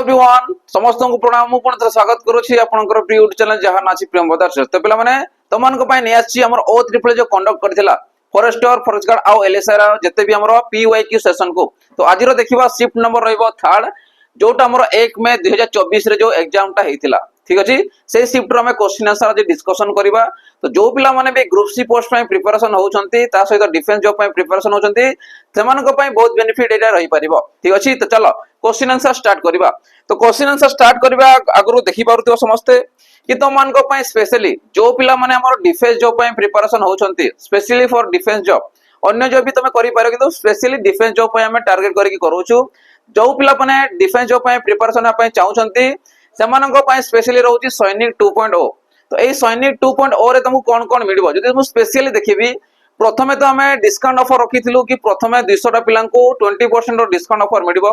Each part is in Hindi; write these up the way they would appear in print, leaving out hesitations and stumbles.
एवरीवन समस्त को प्रणाम मु पुनः स्वागत करूछि आपनकर प्रिय यूट्यूब चैनल जहां नाची प्रेम बदार तो पिला माने तमन को पय नै आछि हमर ओ ट्रिपल जो कंडक्ट करथिला फॉरेस्टर फॉरेस्ट गार्ड आ एलएसआर जते भी हमर पीवाईक्यू सेशन को तो आज रो देखिबा शिफ्ट नंबर रहइबो थर्ड जोटा हमर 1 मई 2024 रे जो एग्जाम टा हेतिला ठीक अछि से शिफ्ट रो में क्वेश्चन आंसर जे डिस्कशन करबा तो जो पिला माने भी ग्रुप सी पोस्ट पय प्रिपरेशन होउछंती ता सहित डिफेंस जॉब पय प्रिपरेशन होउछंती सेमान को पय बहुत बेनिफिट एटा रही परिबो ठीक अछि तो चलो क्वेश्चन आंसर स्टार्ट करबा तो क्वेश्चन आंसर स्टार्ट करबा आगरु देखि पारुथिबो समस्ते कि तो मान को पय स्पेशली जो पिला माने हमर डिफेंस जॉब पय प्रिपरेशन होउछंती स्पेशली फॉर डिफेंस जॉब अन्य जॉब भी तमे करि पारो किंतु स्पेशली डिफेंस जॉब पय हम टारगेट करिकि करूछु जो पिला माने डिफेंस जॉब पय प्रिपरेशन पय चाहुछंती सेमान को पय स्पेशली रहउची सैनिक 2.0 तो ए सैनिक 2.0 रे तुमको कोन कोन मिलबो जदि हम स्पेशली देखिबी प्रथमे तो हमें डिस्काउंट ऑफर रखिथिलु कि प्रथमे 200 टा पिलां को 20% रो डिस्काउंट ऑफर मिलबो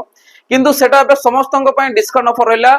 किंतु सेटा बे समस्तन को पय डिस्काउंट ऑफर रहला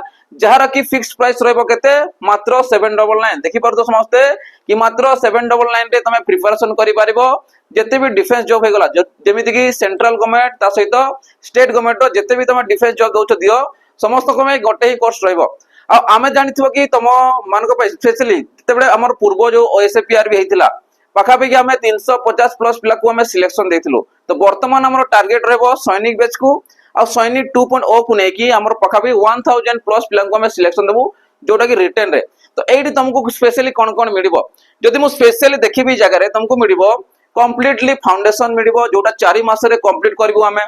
जहार की फिक्स प्राइस रहबो केते मात्र 799 देखि परतो समस्ते कि मात्र 799 रे तमे प्रिपरेशन करि पारिबो जते भी डिफेंस जॉब हे गला जेमिति कि सेंट्रल गवर्नमेंट ता सहित स्टेट गवर्नमेंट जते भी तमे डिफेंस जॉब दोछ दियो समस्त को में गोटे ही कोर्स रहबो आ आमे जानिथिबो कि तम मान को स्पेशली तबे हमर पूर्व जो ओएसएपीआर भी हेतिला पाखा पे हमें 350 प्लस पिला को हमें सिलेक्शन देथिलु तो वर्तमान हमर टारगेट रहबो सैनिक बैच को आ सैनिक 2.0 को नै कि हमर पाखा पे 1000 प्लस पिला को हमें सिलेक्शन देबु जोटा कि रिटर्न रे तो एडी तुमको स्पेशली कोन कोन मिलिबो जदि मु स्पेशली देखिबी जगह रे तुमको मिलिबो कंप्लीटली फाउंडेशन मिलिबो जोटा 4 मास रे कंप्लीट करबो हमें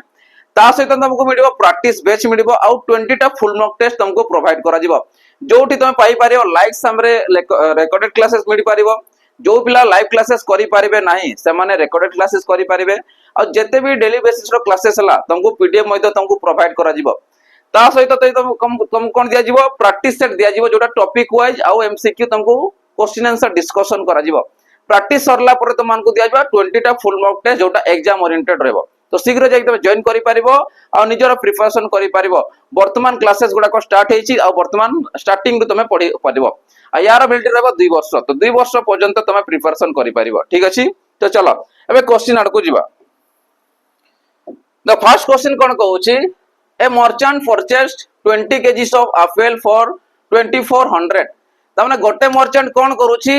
ता सहित तुमको मिलिबो प्रैक्टिस बैच मिलिबो आ 20 टा फुल मॉक टेस्ट तुमको प्रोवाइड करा जिवो जोटी तुम पाई पारियो लाइक सामरे रिकॉर्डेड क्लासेस मिल पारिबो जो पिला लाइव क्लासेस करि पारिबे नाही से माने रिकॉर्डेड क्लासेस करि पारिबे और जते भी डेली बेसिस रो क्लासेस हला तुमको पीडीएफ मध्ये तुमको प्रोवाइड करा जिवो ता सहित तुम कोन दिया जिवो प्रैक्टिस सेट दिया जिवो जोटा टॉपिक वाइज आ एमसीक्यू तुमको क्वेश्चन आंसर डिस्कशन करा जिवो प्रैक्टिस सरला पर तुम को दिया जिवो 20 टा फुल मॉक टेस्ट जोटा एग्जाम ओरिएंटेड रहबो तो शीघ्र जाई तुम जॉइन करि पारिबो आ निजर प्रिपरेशन करि पारिबो वर्तमान क्लासेस गुडा को स्टार्ट हेछि आ वर्तमान स्टार्टिंग रो तुम पढि पारिबो आ यार वैलिडिटी रहबो 2 वर्ष तो 2 वर्ष पर्यंत तुम प्रिपरेशन करि पारिबो ठीक अछि तो चलो एबे क्वेश्चन आड़ को जिबा द फर्स्ट क्वेश्चन कोन कहउछि a merchant purchased 20 kgs of apple for 2400 तमने गोटे मर्चेंट कोन करूछि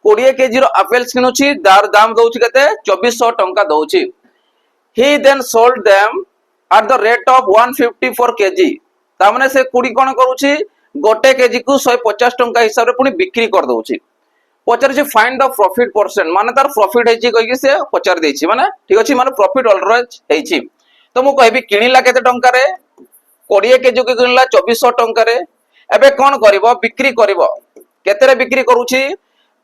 20 kg रो एप्पल किनुछि दार दाम दउछि कते 2400 टंका दउछि he then sold them at the rate of 150 for kg तामने से कुडी कोन करूछि गोटे केजी को 150 टंका हिसाब रे पुनी बिक्री कर दउछि पचार जे फाइंड द प्रॉफिट परसेंट माने तार प्रॉफिट हेछि कहि कि से पचार देछि माने ठीक अछि माने प्रॉफिट ऑलरेडी हेछि तो मु कहबी किनिला केते टंका रे 20 केजी के किनिला 2400 टंका रे एबे कोन करबो बिक्री करबो केते रे बिक्री करूछि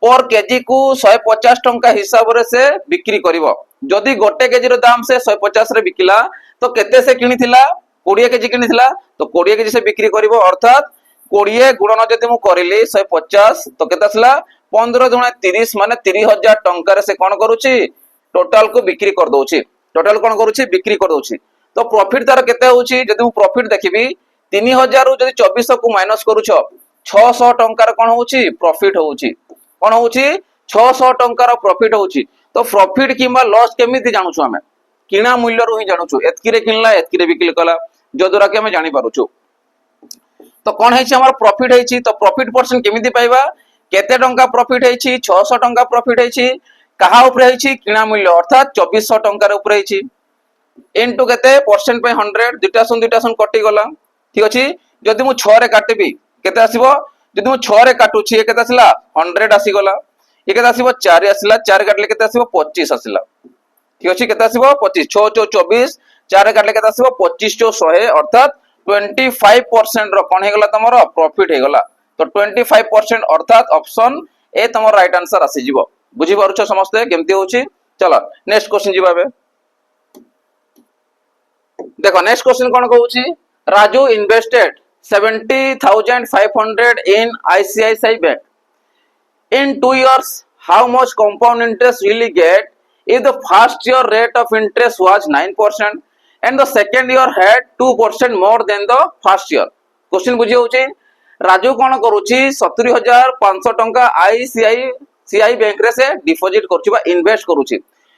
पर केजी को 150 टंका हिसाब रे से बिक्री करबो जदि गोटे केजी रो दाम से 150 रे बिकिला तो केते से किनिथिला 20 केजी किनिथिला तो 20 केजी से बिक्री करबो अर्थात 20 गुणन जदि मु करिली 150 तो केते आसला 15 दुणे 30 माने 30000 टंका रे से कोन करूची टोटल को बिक्री कर दोची टोटल कोन करूची बिक्री कर दोची तो प्रॉफिट तार केते होची जदि मु प्रॉफिट देखिबी 3000 रु जदि 2400 को माइनस करूछो 600 टंका रे कोन होची प्रॉफिट होची कोन होची 600 टंका रो प्रॉफिट होची तो प्रॉफिट किबा लॉस केमिति जानु छु हमें किना मूल्य रु ही जानु छु एतकी रे किनला एतकी रे बिक्री कला जदुरा के हमें जानि पारु छु तो कोन हेछि हमर प्रॉफिट हेछि तो प्रॉफिट परसेंट केमिति पाइबा केते टंका प्रॉफिट हेछि 600 टंका प्रॉफिट हेछि कहा ऊपर हेछि किना मूल्य अर्थात 2400 टंका रे ऊपर हेछि इनटू केते परसेंट पे 100 दुटा सन कटि गला ठीक अछि जदि मु 6 रे काटिबी केते आसीबो जदि मु 6 रे काटू छी केते आसीला 100 आसी गला ये केते आसीबो 4 आसीला 4 काटले केते आसीबो 25 आसीला ठीक अछि केते आसीबो 25 6 4 24 4 काटले केते आसीबो 25 जो 100 अर्थात 25% रो कोन हे गला तमरो प्रॉफिट हे गला तो 25% अर्थात ऑप्शन ए तमरो राइट आंसर आसी जिवो बुझी पारुछो समस्ते केमती होची चलो नेक्स्ट क्वेश्चन जिबा बे देखो नेक्स्ट क्वेश्चन कोन कहउची Raju invested 70500 in ICICI bank in 2 years how much compound interest will he get if the first year rate of interest was 9% and the second year had 2% more than the first year question बुझी होची राजू कोन करूची 70500 टंका ICICI बैंक रे से डिपॉजिट करूची बा इन्वेस्ट करूची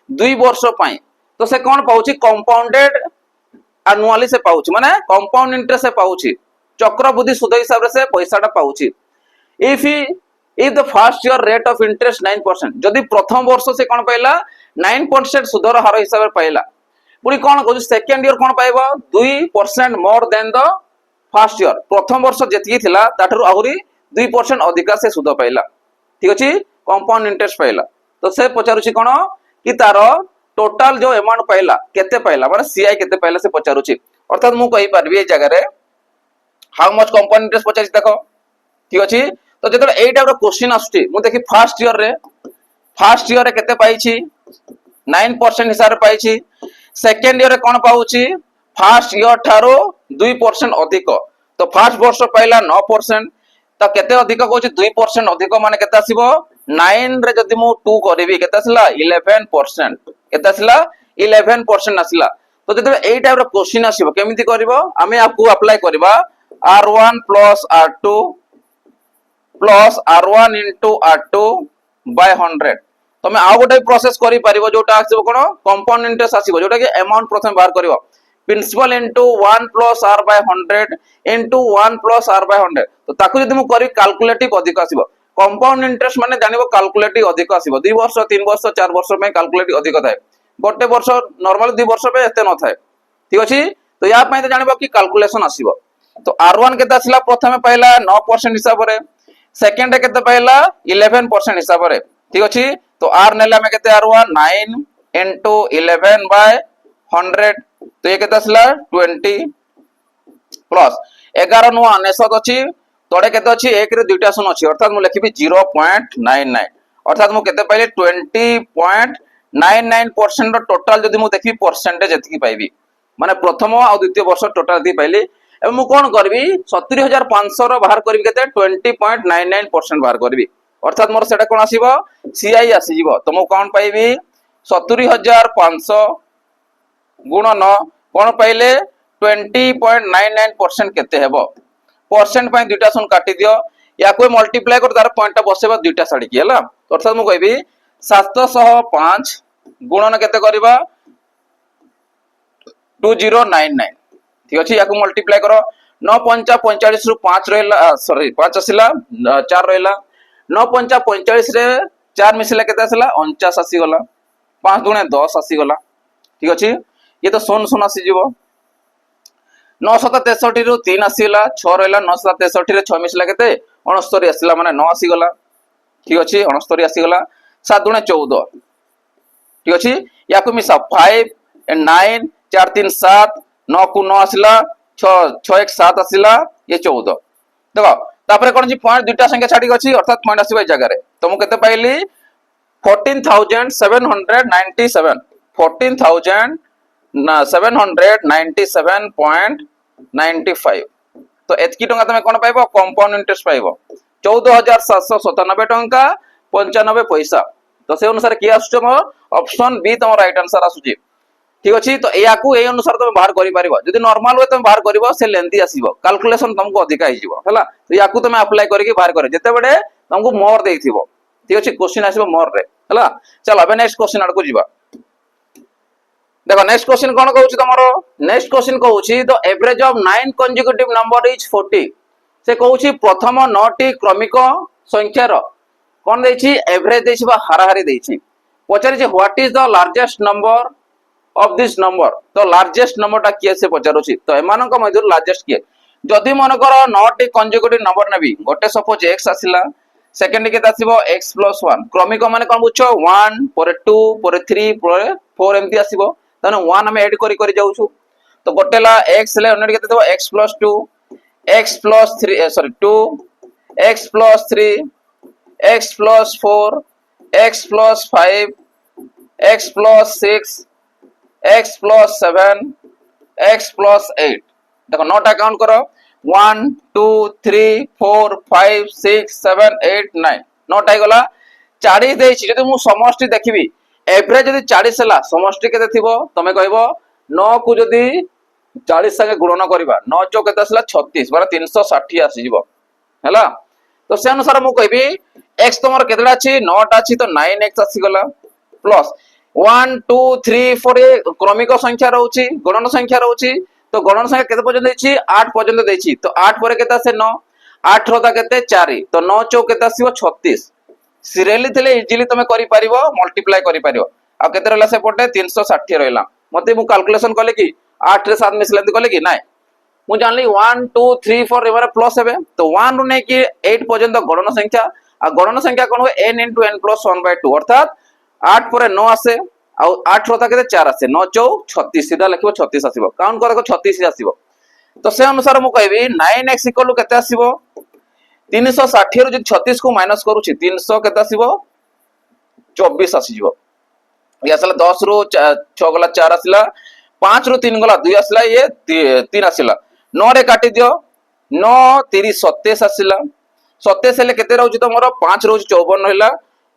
2 वर्ष पई तो से कोन पाउची कंपाउंडेड एनुअली से पाउची माने कंपाउंड इंटरेस्ट से पाउची चक्रवृद्धि सुध हिसाब से पैसाटा पाउछि if the first year rate of interest 9%, जदि प्रथम वर्ष से कौन पाइला 9% सुधर हार हिसाब से पाइला पुणी कौन कहूँ सेकेंड ईयर कौन पाइबो 2% मोर देन द फर्स्ट ईयर प्रथम वर्ष जेतिकी थिला ताठरू आहुरी 2% अधिका से सुध पाइला ठीक अछि कंपाउंड इंटरेस्ट पाइला तो से पचारुछि कोन कि तार टोटल जो अमाउंट पाइला केते पाइला माने सीआई केते पाइला से पचारुछि अर्थात मु कहि परबी ए जगह रे हाउ मच कंपाउंड इंटरेस्ट पचारि देखो ठीक अछि तो जतरा एई टाइप रो क्वेश्चन आसुछि मु देखि फर्स्ट ईयर रे केते पाइछि 9% हिसाब रे पाइछि सेकेंड ईयर रे कोन पाउछि फर्स्ट ईयर थारो 2% अधिक तो फर्स्ट वर्ष पाइला 9% तो केते अधिक कहूछि 2% अधिक माने केते आसीबो 9 रे जदि मु 2 करबी केते आसला 11% केते आसला 11% आसला तो जदि एई टाइप रो क्वेश्चन आसीबो केमिति करबो आमे आपको अप्लाई करबा R1 plus R2 plus R1 into R2 by 100 तो मैं आउ गोटे प्रोसेस करि परिबो जोटा आसीबो कोन कंपाउंड इंटरेस्ट आसीबो जोटा कि अमाउंट प्रथम बाहर करिवो principal into 1 plus R by 100 into 1 plus R by 100 तो ताकू जदि मु करी कैलकुलेटिव अधिक आसीबो कंपाउंड इंटरेस्ट माने जानिबो कैलकुलेटिव अधिक आसीबो 2 वर्ष 3 वर्ष 4 वर्ष में कैलकुलेटिव अधिक थाए गोटे वर्ष नॉर्मल 2 वर्ष पे एते न थाए ठीक अछि तो या पय त जानिबो कि कैलकुलेशन आसीबो तो R1 केते आसीला प्रथमे पाइला 9% हिसाब रे सेकंड केते पाइला 11% हिसाब रे ठीक अछि तो R नेला में केते R1 9 into 11 by 100 तो ये केते आसला 20 प्लस 11 नु 99 अछि तोड़े केते अछि 1 रे दुईटा शून्य अछि अर्थात मु लिखिबि 0.99 अर्थात मु केते पाइले 20.99% रो टोटल जदि मु देखि परसेंटेज एतकी पाइबी माने प्रथम आ द्वितीय वर्ष टोटल दी पाइली एवं मु कोन करबी 70500 रो बाहर करबी केते 20.99% बाहर करबी अर्थात मोर सेटा कोन आसीबो सीआई आसी जीवो तो मु कोन पाइबी 70500 गुण 9 कोन पाइले 20.99% केते हेबो परसेंट पय दुटा सुन काटी दियो या कोई मल्टीप्लाई कर तार पॉइंट बसेबा दुटा साडी की हला अर्थात मु कहबी 705 गुणन केते करबा 2099 ठीक अछि याको मल्टीप्लाई करो 9 5 45 रु 5 रहला सॉरी 5 आसिला 4 रहला 9 5 45 रे 4 मिसला केते आसिला 49 आसी गला 5 दुणे 10 आसी गला ठीक अछि ये तो सोन सोन आसी जीवो 963 रु 3 आसीला 6 रहला 963 रे 6 मिसला केते 69 आसीला माने 9 आसी गला ठीक अछि 69 आसी गला 7 दुणे 14 ठीक अछि याको मिसा 5 and 9 4 3 7 9 को 9 आसिला 6 6 1 7 आसिला ये 14 देखो तापरे कोन जी पॉइंट दुटा संख्या छाडी गछि अर्थात पॉइंट आसीबा जगह रे तो मु केते पाइली 14797 14797.95 तो एतकी टंका तमे कोन पाइबो कंपाउंड इंटरेस्ट पाइबो 14797 टंका 95 पैसा तो से अनुसार की आसुछ म ऑप्शन बी तम राइट आंसर आसुची ठीक अछि तो याकू ए अनुसार तमे बाहर करि परिबो जदि नॉर्मल वे तमे बाहर करिवो से लेंथी आसीबो कैलकुलेशन तुमको अधिक आइ जीवो हला तो याकू तमे अप्लाई करके बाहर करे जते बडे तुमको मोर देइथिबो ठीक अछि क्वेश्चन आसीबो मोर रे हला चलो अब नेक्स्ट क्वेश्चन आडको जीवा देखो नेक्स्ट क्वेश्चन कोन कहउछि तमरो नेक्स्ट क्वेश्चन कहउछि the average of 9 consecutive number is 40 से कहउछि प्रथम 9 टी क्रमिक संख्या रो कोन देछि एवरेज देछि बा हाराहारी देछि पचारि जे what is the largest number of this number तो लार्जेस्ट नंबर टा किए से पचारुछि तो एमान को मध्य लार्जेस्ट किए जदि मन कर 9 टी कंसेक्यूटिव नंबर नेबी गोटे सपोज x आसिला सेकंड के आसीबो x + 1 क्रमिक माने कोन बुझो 1 पर 2 पर 3 पर 4 एमती आसीबो तने 1 हम ऐड करि करि जाउछु तो गोटेला x ले ओनेट केते देबो x + 2 x + 3 sorry 2 x + 3 x + 4 x + 5 x + 6 x + 7 x + 8 देखो नोटा काउंट करो 1 2 3 4 5 6 7 8 9 नोटा गला 40 देछि जदि मु समष्टि देखिबी एवरेज जदि 40 हला समष्टि केते थिबो तमे कहबो 9 को जदि 40 संगे गुणन करबा 9 चौ केते असला 36 माने 360 आसी जीवो हला तो से अनुसार मु कहबी x तमर केतेडा अछि 9 टा अछि तो 9x आसी गला प्लस 1 2 3 4 क्रमिक संख्या रहउची गणन संख्या रहउची तो गणन संख्या केते पर्यंत देछि 8 पर्यंत देछि तो 8 पर केते आसे 9 8 रता केते 4 तो 9 चौ केते आसीबो 36 सिरियली थिले इजीली तमे करि परिबो मल्टीप्लाई करि परिबो आ केते रहला से पटे 360 रहला मते मु कैलकुलेशन कले कि 8 रे 7 मिसले कले कि नाइ मु जानली 1 2 3 4 एबारे प्लस हेबे तो 1 रु नै कि 8 पर्यंत गणन संख्या आ गणन संख्या कोन हो n * n + 1/2 अर्थात 8 पर 9 आसे आ 8 रता केते 4 आसे 9 चौ 36 सीधा लिखबो 36 आसीबो काउंट कर 36 आसीबो तो से अनुसार मु कहबी 9x = केते आसीबो 360 रु 36 को माइनस करूची 300 केते आसीबो 24 आसीबो ये असला 10 रु 6 गला 4 आसिला 5 रु 3 गला 2 आसिला ये 3 आसिला 9 रे काटी दियो 9 3 27 आसिला 27 हेले केते रहउची तमरो 5 रहउची 54 रहला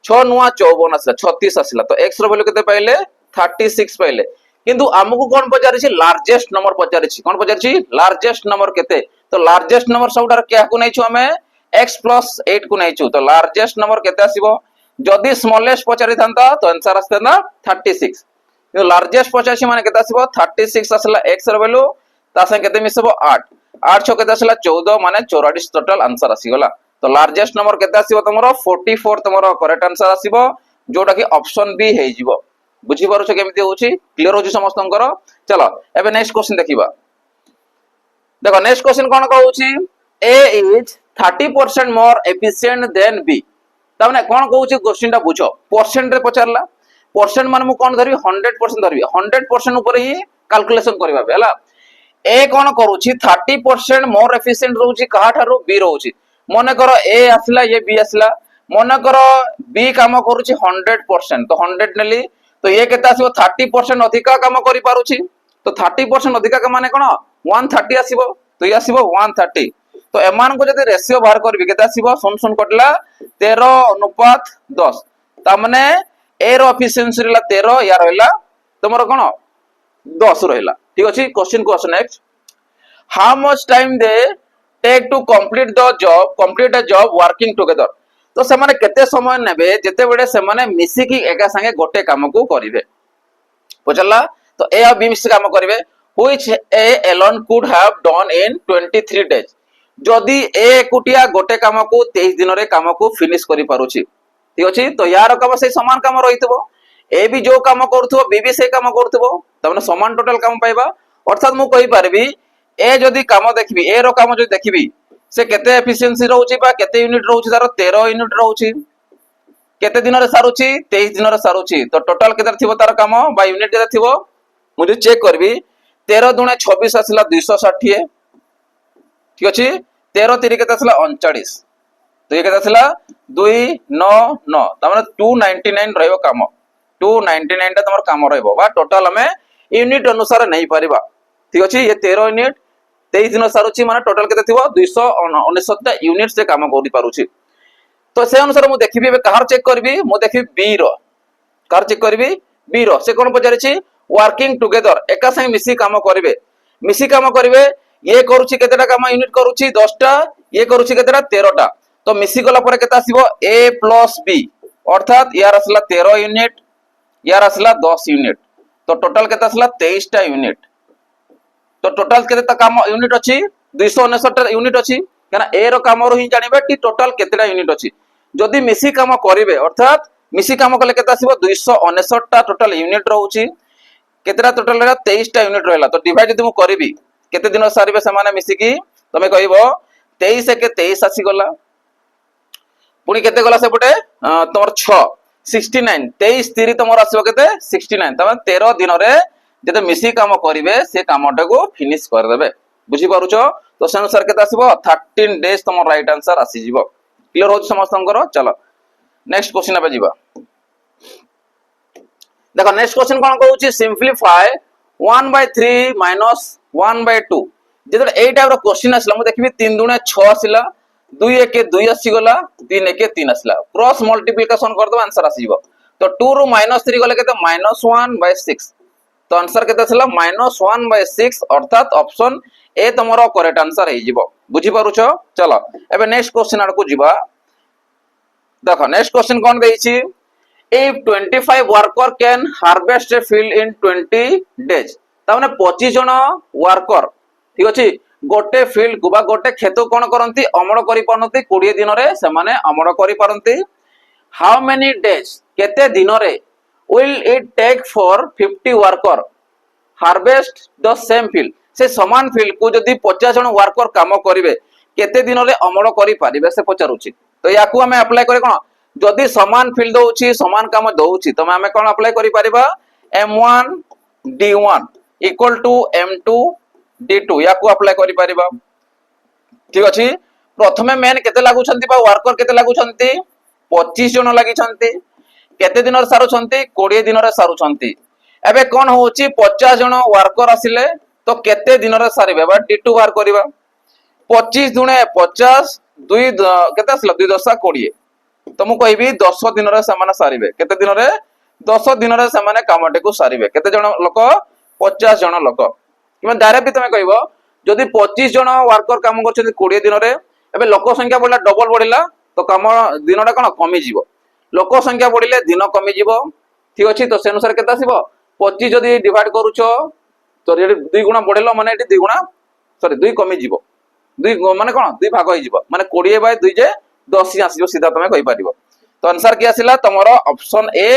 6 नुआ 54 आसिला 36 आसिला तो x रो वैल्यू केते पाइले 36 पाइले किंतु हमकु कोन पचारिछि लार्जेस्ट नंबर पचारिछि कोन पचारिछि लार्जेस्ट नंबर केते तो लार्जेस्ट नंबर सबटार क्या को नैछु हमें x + 8 को नैछु तो लार्जेस्ट नंबर केते आसीबो जदी स्मॉलेस्ट पचारि थांता तो आंसर आस्ते ना 36 तो लार्जेस्ट पचारिछि माने केते आसीबो 36 आसला x रो वैल्यू ता संगे केते मिसबो 8 8 6 केते आसला 14 माने 44 टोटल आंसर आसी गला तो लार्जेस्ट नंबर केते आसीबो तमरो 44 तमरो करेक्ट आंसर आसीबो जोटा कि ऑप्शन बी हे जिवो बुझी पारो छ केमिति होची क्लियर होची समस्तंकर चलो एबे नेक्स्ट क्वेश्चन देखिबा देखो नेक्स्ट क्वेश्चन कोन कहउची a is 30% more efficient than b ता माने कोन कहउची क्वेश्चन ता बुझो परसेंट रे पचारला परसेंट माने मु कोन धरबी 100% धरबी 100% ऊपर ही कैलकुलेशन करबा बेला a कोन करूची 30% मोर एफिशिएंट रहउची कहा थारो b रहउची मने करो a आसला ये b आसला मने करो b काम करूची 100% तो 100 नेली तो ये केता आसीबो 30% अधिका काम करि पारुची तो 30% अधिका का माने कोन 130 आसीबो तो ये आसीबो 130 तो एमान को जदि रेशियो बाहर करबी केता आसीबो सुन सुन कटला 13:10 ता माने a रो एफिशिएंसी रहला 13 या रहला तमरो कोन 10 रहला ठीक अछि क्वेश्चन को आस next how much time they take to complete a job working together तो से माने केते समय नेबे जेते बेडे से माने मिसी की एका संगे गोटे काम को करिवे बुझला तो ए और बी मिसी काम करिवे which A alone could have done in 23 days जदी ए एकुटिया गोटे काम को 23 दिन रे काम को फिनिश करि पारुची ठीक अछि तो यार काम से समान काम रहितबो ए भी जो काम करथबो बी भी से काम करथबो तमने समान टोटल काम पाइबा अर्थात मु कहि पारबी ए जदी काम देखबी ए रो काम जदी देखबी से केते एफिशिएंसी रहउची बा केते यूनिट रहउची तारो 13 यूनिट रहउची केते दिन रे सारुची 23 दिन रे सारुची तो टोटल केते थिबो तार काम बा यूनिट केते थिबो मुझे चेक करबी 13 दुणे 26 आसला 260 ठीक अछि 13 3 केते आसला 39 तो ये केते आसला 299 त माने 299 रहइबो काम 299 ता तमर काम रहइबो बा टोटल हमें यूनिट अनुसार नहीं परिबा ठीक अछि ये 13 यूनिट 23 दिन सारुची माने टोटल केते थिबो 269 यूनिट से काम करि पारुची तो से अनुसार मु देखिबी बे कहार चेक करबी मु देखिबी बी रो कहार चेक करबी बी रो से कोन पचारिछि वर्किंग टुगेदर एका संग मिसी काम करिवे ये करूची केतेटा काम यूनिट करूची 10 टा ये करूची केतेटा 13 टा तो मिसी गला परे केता आसीबो a + b अर्थात यार असला 13 यूनिट यार असला 10 यूनिट तो टोटल केता असला 23 टा यूनिट तो टोटल केते काम यूनिट अछि 269 यूनिट अछि कना ए रो काम रो ही जानिबे कि टोटल केतेटा यूनिट अछि जदी मिसी काम करिवे अर्थात मिसी काम कले केता आसीबो 269 टा टोटल यूनिट रहउची केतेटा टोटल रहला 23 टा यूनिट रहला तो डिवाइड जदी मु करबी केते दिन सारिबे से माने मिसी की तमे कहइबो 23 के 23 आसी गला पुनी केते गला से पटे तमर 6 69 23 3 तमर आसीबो केते 69 तमे 13 दिन रे जदे मिसी काम करिवे से कामटा को फिनिश कर देबे बुझी पारुछो तो से अनुसार केता आसीबो 13 डेज तमर राइट आंसर आसी जीवो क्लियर हो समस्तंकर चलो नेक्स्ट क्वेश्चन पे जीवा देखो नेक्स्ट क्वेश्चन कोन कहउची सिंपलीफाई 1/3 - 1/2 जेते ए टाइप रो क्वेश्चन आसला मु देखबी 3 दुणे 6 आसिला 2 1 2 आसी गला 3 1 3 आसला क्रॉस मल्टीप्लिकेशन कर दो आंसर आसी जीवो तो 2 रो -3 गले केते -1/6 तो आंसर केते आसला -1/6 अर्थात ऑप्शन ए तमरो करेक्ट आंसर हे जीवो बुझी पारुछो चलो एबे नेक्स्ट क्वेश्चन आड़ को जीवा देखो नेक्स्ट क्वेश्चन कोन देइछि if 25 worker can harvest a field in 20 days ताने 25 जन वर्कर ठीक अछि गोटे फील्ड को बा गोटे खेत कोन करंती अमल करि पारंती 20 दिन रे से माने अमल करि पारंती हाउ मेनी डेज केते दिन रे will it take for 50 worker harvest the same field से समान फील्ड को जदि 50 जन वर्कर काम करिवे केते दिन रे अमल करि पारिबे से पचारुछि तो याकू हमें अप्लाई करे कोन जदि समान फील्ड दोछि समान काम दोछि तमे हमें कोन अप्लाई करि परिबा m1 d1 equal to m2 d2 याकू अप्लाई करि परिबा ठीक अछि प्रथमे मेन केते लागु छंती बा वर्कर केते लागु छंती 25 जन लागि छंती केते दिन रे सारु छंती 20 दिन रे सारु छंती एबे कोन होउची 50 जन वर्कर आसिले तो केते दिन रे सारिबे बा d2 बार करिबा 25 दुने 50 2 केते आसला 2 10 20 तो मु कहबी 10 दिन रे समान सारिबे केते दिन रे 10 दिन रे समान कामटे को सारिबे केते जन लोक 50 जन लोक किबा डायरेक्ट भी तमे कहबो जदि 25 जन वर्कर काम करछन 20 दिन रे एबे लोक संख्या बढ़ला डबल बढ़िला तो काम दिनटा कोन कमी जीवो लोक संख्या बढ़िले दिन कमी जीवो ठीक अछि तो से अनुसार केते आसीबो 25 जदि डिवाइड करूछो तो रेडी 2 गुणा बढ़िलो माने एटी 2 गुणा सॉरी 2 कमी जीवो 2 माने कोन 2 भाग होई जीवो माने 20/2 जे 10 आसीबो सीधा तमे कहि पारिबो तो आंसर की आसीला तमरो ऑप्शन ए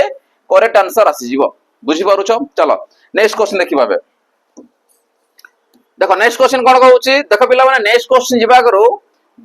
करेक्ट आंसर आसी जीवो बुझी पारुछो चलो नेक्स्ट क्वेश्चन देखिबा बे देखो नेक्स्ट क्वेश्चन कोन कहउची देखो पिला माने नेक्स्ट क्वेश्चन जिबा करू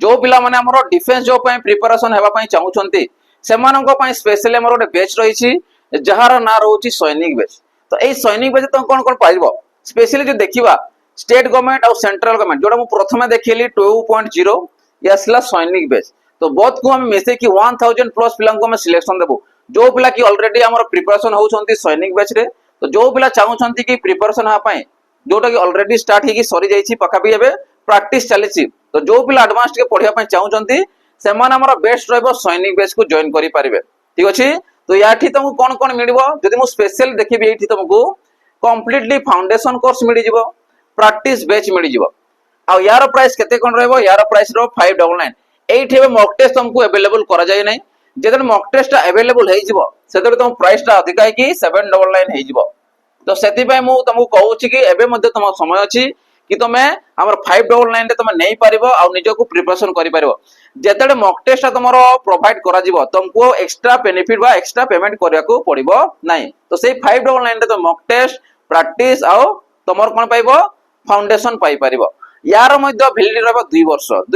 जो पिला माने हमरो डिफेंस जॉब पय प्रिपरेशन हेबा पय चाहू छंती सेमाननको पय स्पेशली हमरो एक बैच रहिछि जहार ना रहउची सैनिक बैच तो एई सैनिक बैच तो कोन कोन पाइबो स्पेशली जो देखिबा स्टेट गवर्नमेंट और सेंट्रल गवर्नमेंट जोडा मु प्रथमे देखिली 2.0 यासला सैनिक बैच तो बोथ को हम मिसे कि 1000 प्लस पिला को हम सिलेक्शन देबो जो पिला की ऑलरेडी हमर प्रिपरेशन होउ छंती सैनिक बैच रे तो जो पिला चाहू छंती कि प्रिपरेशन हा पय जोटा की ऑलरेडी स्टार्ट हेकी सरी जाईछि पका भी एबे प्रैक्टिस चलीछि तो जो पिला एडवांस के पढिया पय चाहू छंती सेमान हमर बेस्ट रहबो सैनिक बैच को जॉइन करि पारिबे ठीक अछि तो याठी तुमको कोन कोन मिलिबो जदि मु स्पेशल देखिबी एठी तुमको कंप्लीटली फाउंडेशन कोर्स मिलि जिवो प्रैक्टिस बैच मिलि जिवो आ यार प्राइस केते कोन रहबो यार प्राइस रो 599 एठी एबे मॉक टेस्ट तुमको अवेलेबल करा जाय नै जेदन मॉक टेस्ट अवेलेबल हेइ जिवो सेदर तुम प्राइस ता अधिक है कि 799 हेइ जिवो तो सेति पय मु तुमको कहउछि कि एबे मध्ये तुम समय अछि कि तुमे हमर 599 रे तुमे नै पारिबो आ निजो को प्रिपरेशन करि पारिबो जेतडे मॉक टेस्ट तुमरो प्रोवाइड करा जिवो तुमको एक्स्ट्रा बेनिफिट बा एक्स्ट्रा पेमेंट करिया को पड़िबो नै तो सेई 599 रे तो मॉक टेस्ट प्रैक्टिस आ तुमर कोन पाइबो फाउंडेशन पाई पारिबो यार मध्ये वैलिडिटी रहबो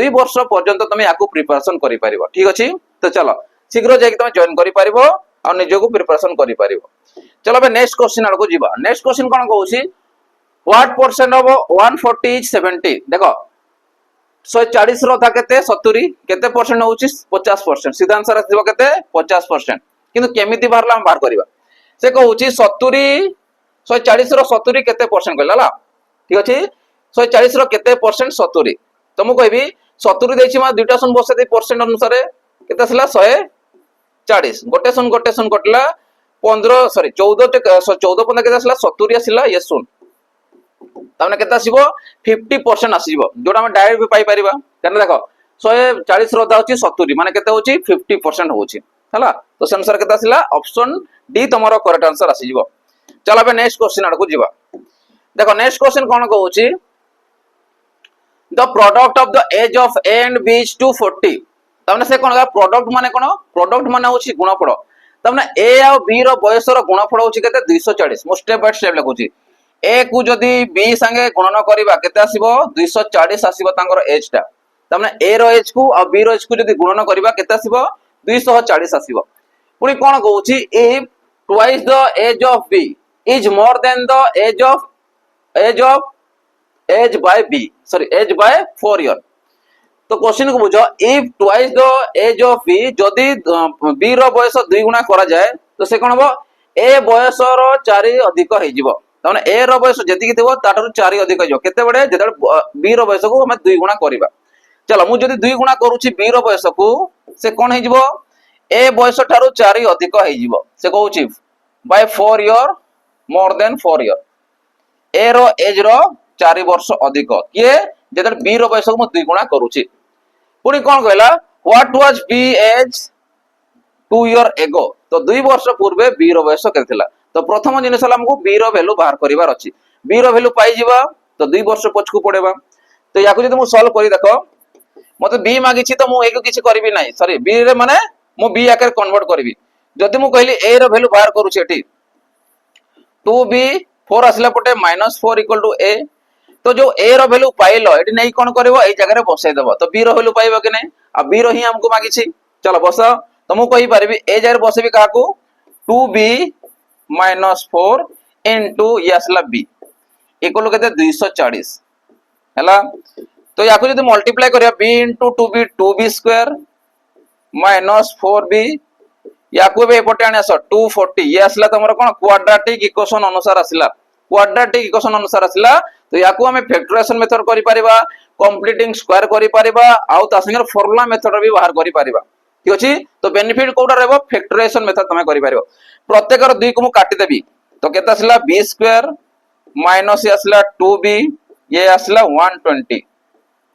2 वर्ष पर्यंत तुमे याकू प्रिपरेशन करि पारिबो ठीक अछि तो चलो शीघ्र जाई तुमे जॉइन करि पारिबो आ निजो को प्रिपरेशन करि पारिबो चलो बे नेक्स्ट क्वेश्चन आड़ को जीवा नेक्स्ट क्वेश्चन कोन कहउछि व्हाट परसेंट ऑफ 140 इज 70 देखो 140 रो था केते 70 केते परसेंट होउछि 50% सीधा आंसर आसीबो केते 50% किंतु केमिति बाहरला हम बाहर करबा से कहउछि 70 140 रो 70 केते परसेंट कहला ठीक अछि 140 रो केते परसेंट 70 तो मु कहबी 70 देछि मा दुटा सन बसे दे परसेंट अनुसार केते असला 140 गोटे सन कटला 15 सॉरी 14 पंदा केते असला 70 आसिला ये सुन ताने केते आसीबो 50% आसीबो जोडा हम डायरेक्ट भी पाई परिबा कने देखो 140 रो दा होची 70 माने केते होची 50% होची हला तो सेंसर केते आसिला ऑप्शन डी तमरो करेक्ट आंसर आसीबो चला बे नेक्स्ट क्वेश्चन आड़ को जीवा देखो नेक्स्ट क्वेश्चन कोन कहउची the product of the age of A and B is 240 ताने से कोन प्रोडक्ट माने होची गुणफल ताने ए आ बी रो बयस रो गुणफल होची केते 240 मो स्टेप बाय स्टेप लिखुची ए को जदी बी संगे गणना करबा केते आसीबो 240 आसीबो तांकर एज ता ताने ए रो एज को आ बी रो एज को जदी गणना करबा केते आसीबो 240 आसीबो पुनी कोन कहउची if twice the age of B is more than the age by B sorry age by 4 year तो क्वेश्चन को बुझो if twice the age of B जदी बी रो बयस 2 गुणा करा जाय तो से कोन हो ए बयस रो 4 अधिक हे जिवो ताने ए रो बयस जति थिबो ताठर 4 अधिक जो केते बडे जेतल बी रो बयस को हम 2 गुणा करबा चलो मु जदी 2 गुणा करूची बी रो बयस को से कोन हे जिवो ए बयस ठारो 4 अधिक हे जिवो से कहउची by 4 year more than 4 year A रो एज रो 4 वर्ष अधिक के जेतल बी रो बयस को मु 2 गुणा करूची पुनी कोन कहला what was B age 2 year ago तो 2 वर्ष पूर्वे बी रो बयस केथिला तो प्रथम जिनिस हमको बी रो वैल्यू बाहर करिवार अछि बी रो वैल्यू पाई जीवा तो 2 वर्ष पछकु पड़ेबा। तो याकु जदि मु सॉल्व करी देखो मते बी मागिछि तो मु ए को किछि करबी नाही, सॉरी बी रे माने मु बी आकर कन्वर्ट करबी। जदि मु कहली ए रो वैल्यू बाहर करूछि एठी 2b 4 आसला पटे -4 इक्वल टू a, तो जो a रो वैल्यू पाइलो एठी नै कोन करबो ए जगह रे बसाई देबो तो b रो वैल्यू पाइबो कि नै, आ b रो ही हमको मागिछि। चलो बस तो मु कहि परबी ए जगह रे बसेबी काकू 2b -4 इनटू ये आसला b इक्वल टू केते 240 हैला। तो याकू जदि मल्टीप्लाई करिया b into 2b 2b square -4b याकू बे एपटे आने आस 240 ये आसला तमरो कोन क्वाड्रेटिक इक्वेशन अनुसार आसला, क्वाड्रेटिक इक्वेशन अनुसार आसला। तो याकू हमें फैक्टराइजेशन मेथड करि परिबा, कंप्लीटिंग स्क्वायर करि परिबा, आउ ता संगे फॉर्मूला मेथड भी बाहर करि परिबा। ठीक अछि, तो बेनिफिट कोडा रहबो फैक्टराइजेशन मेथड तमे करि परिबो। प्रत्येक रो 2 को मु काटि देबी तो केता आसला b स्क्वायर माइनस ये आसला 2b ये आसला 120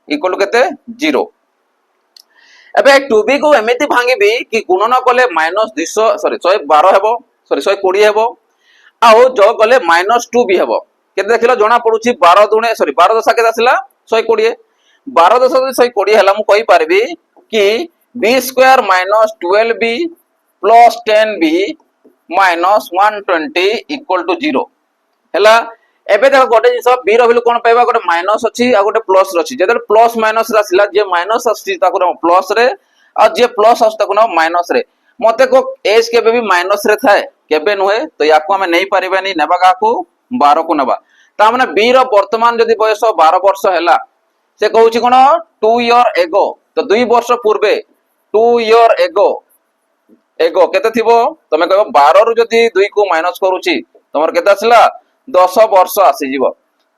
इक्वल टू केते 0। एबे 2b को एमिति भांगीबी कि गुणन कले -200 सॉरी 112 हेबो, सॉरी 120 हेबो, आउ जो कले -2b हेबो। केते देखिलो जणा पडुची 12 दुणे सॉरी 12 दशा केते आसला 120, 12 दशा 120 हला मु कहि पारबी कि b square -12b plus 10b -120 equal to 0 हला। एबे देखो गोटे जिंस b रो वैल्यू कोन पाइबा, गोटे माइनस अछि आ गोटे प्लस रछि। जेते प्लस माइनस रसिला जे माइनस अछि ताको न प्लस रे आ जे प्लस अछि ताको न माइनस रे। मते को एज केबे भी माइनस रे थाए केबे नुहे, तो याको हमें नै परिबानी नेबा काकू 12 को नेबा। ता माने b रो वर्तमान जदि बयस 12 वर्ष हैला से कहूची कोन 2 ईयर एगो, तो 2 वर्ष पूर्वे 2 ईयर एगो एगो केते थिबो तमे कहबो 12 रु जदि 2 को माइनस करूची तमर केते आसला 10 वर्ष आसी जीवो।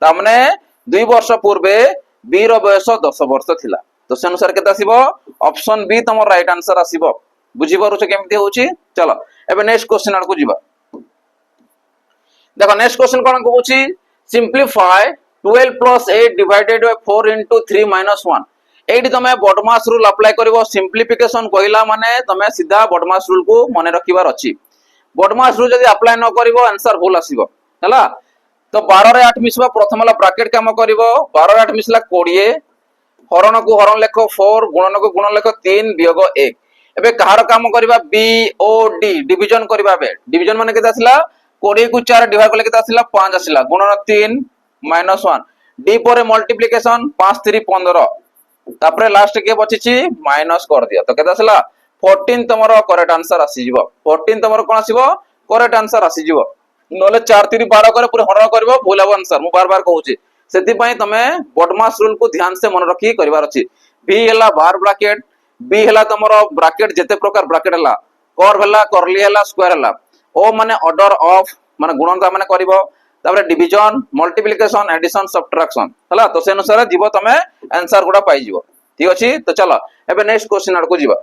ता माने 2 वर्ष पूर्वे b रो बयस 10 वर्ष थिला, तो से अनुसार केते आसीबो ऑप्शन बी तमर राइट आंसर आसीबो। बुझी पारुछ केमति होउची। चलो एबे नेक्स्ट क्वेश्चन आड़ को जीवा। देखो नेक्स्ट क्वेश्चन कोन कहूची simplify 12 plus 8 divided by 4 into 3 minus 1। एडी तमे बॉडमास रूल अप्लाई करबो। सिंपलीफिकेशन कहिला माने तमे सीधा बॉडमास रूल को मने रखिबार अछि। बॉडमास रूल जदि अप्लाई न करबो आंसर भूल आसीबो हैला। तो 12 रे 8 मिसबा, प्रथम वाला ब्रैकेट काम करबो 12 रे 8 मिसला 20, हरण को हरण लेखो 4, गुणन को गुणन लेखो 3, वियोग 1। एबे कहार काम करबा बी ओ डी डिवीजन करबा। बे डिवीजन माने केते आसला 20 को 4 डिवाइड करले केते आसला 5 आसला, गुणन 3 माइनस 1। डी पर मल्टीप्लिकेशन 5 3 15, तापरे लास्ट के बचिछि माइनस कर दिया तो केते आसला 14 तमरो करेक्ट आंसर आसी जिवो। 14 तमरो कोन आसीबो करेक्ट आंसर आसी जिवो। नले 4 3 12 करे पूरे हरण करबो भूल अब आंसर। मु बार बार कहूची सेति पई तमे बॉडमास रूल को ध्यान से मन रखी करबार अछि। बी हला बार ब्रैकेट, बी हला तमरो ब्रैकेट जेते प्रकार ब्रैकेट हला, कर्व हला, कर्ली हला, स्क्वायर हला, ओ माने ऑर्डर ऑफ माने गुणनता माने करबो, तापरे डिवीजन, मल्टीप्लिकेशन, एडिशन, सब्ट्रैक्शन हला। तो से अनुसार जीवो तमे आंसर गुडा पाई जीवो। ठीक अछि। तो चलो एबे नेक्स्ट क्वेश्चन आड़ को जीवा।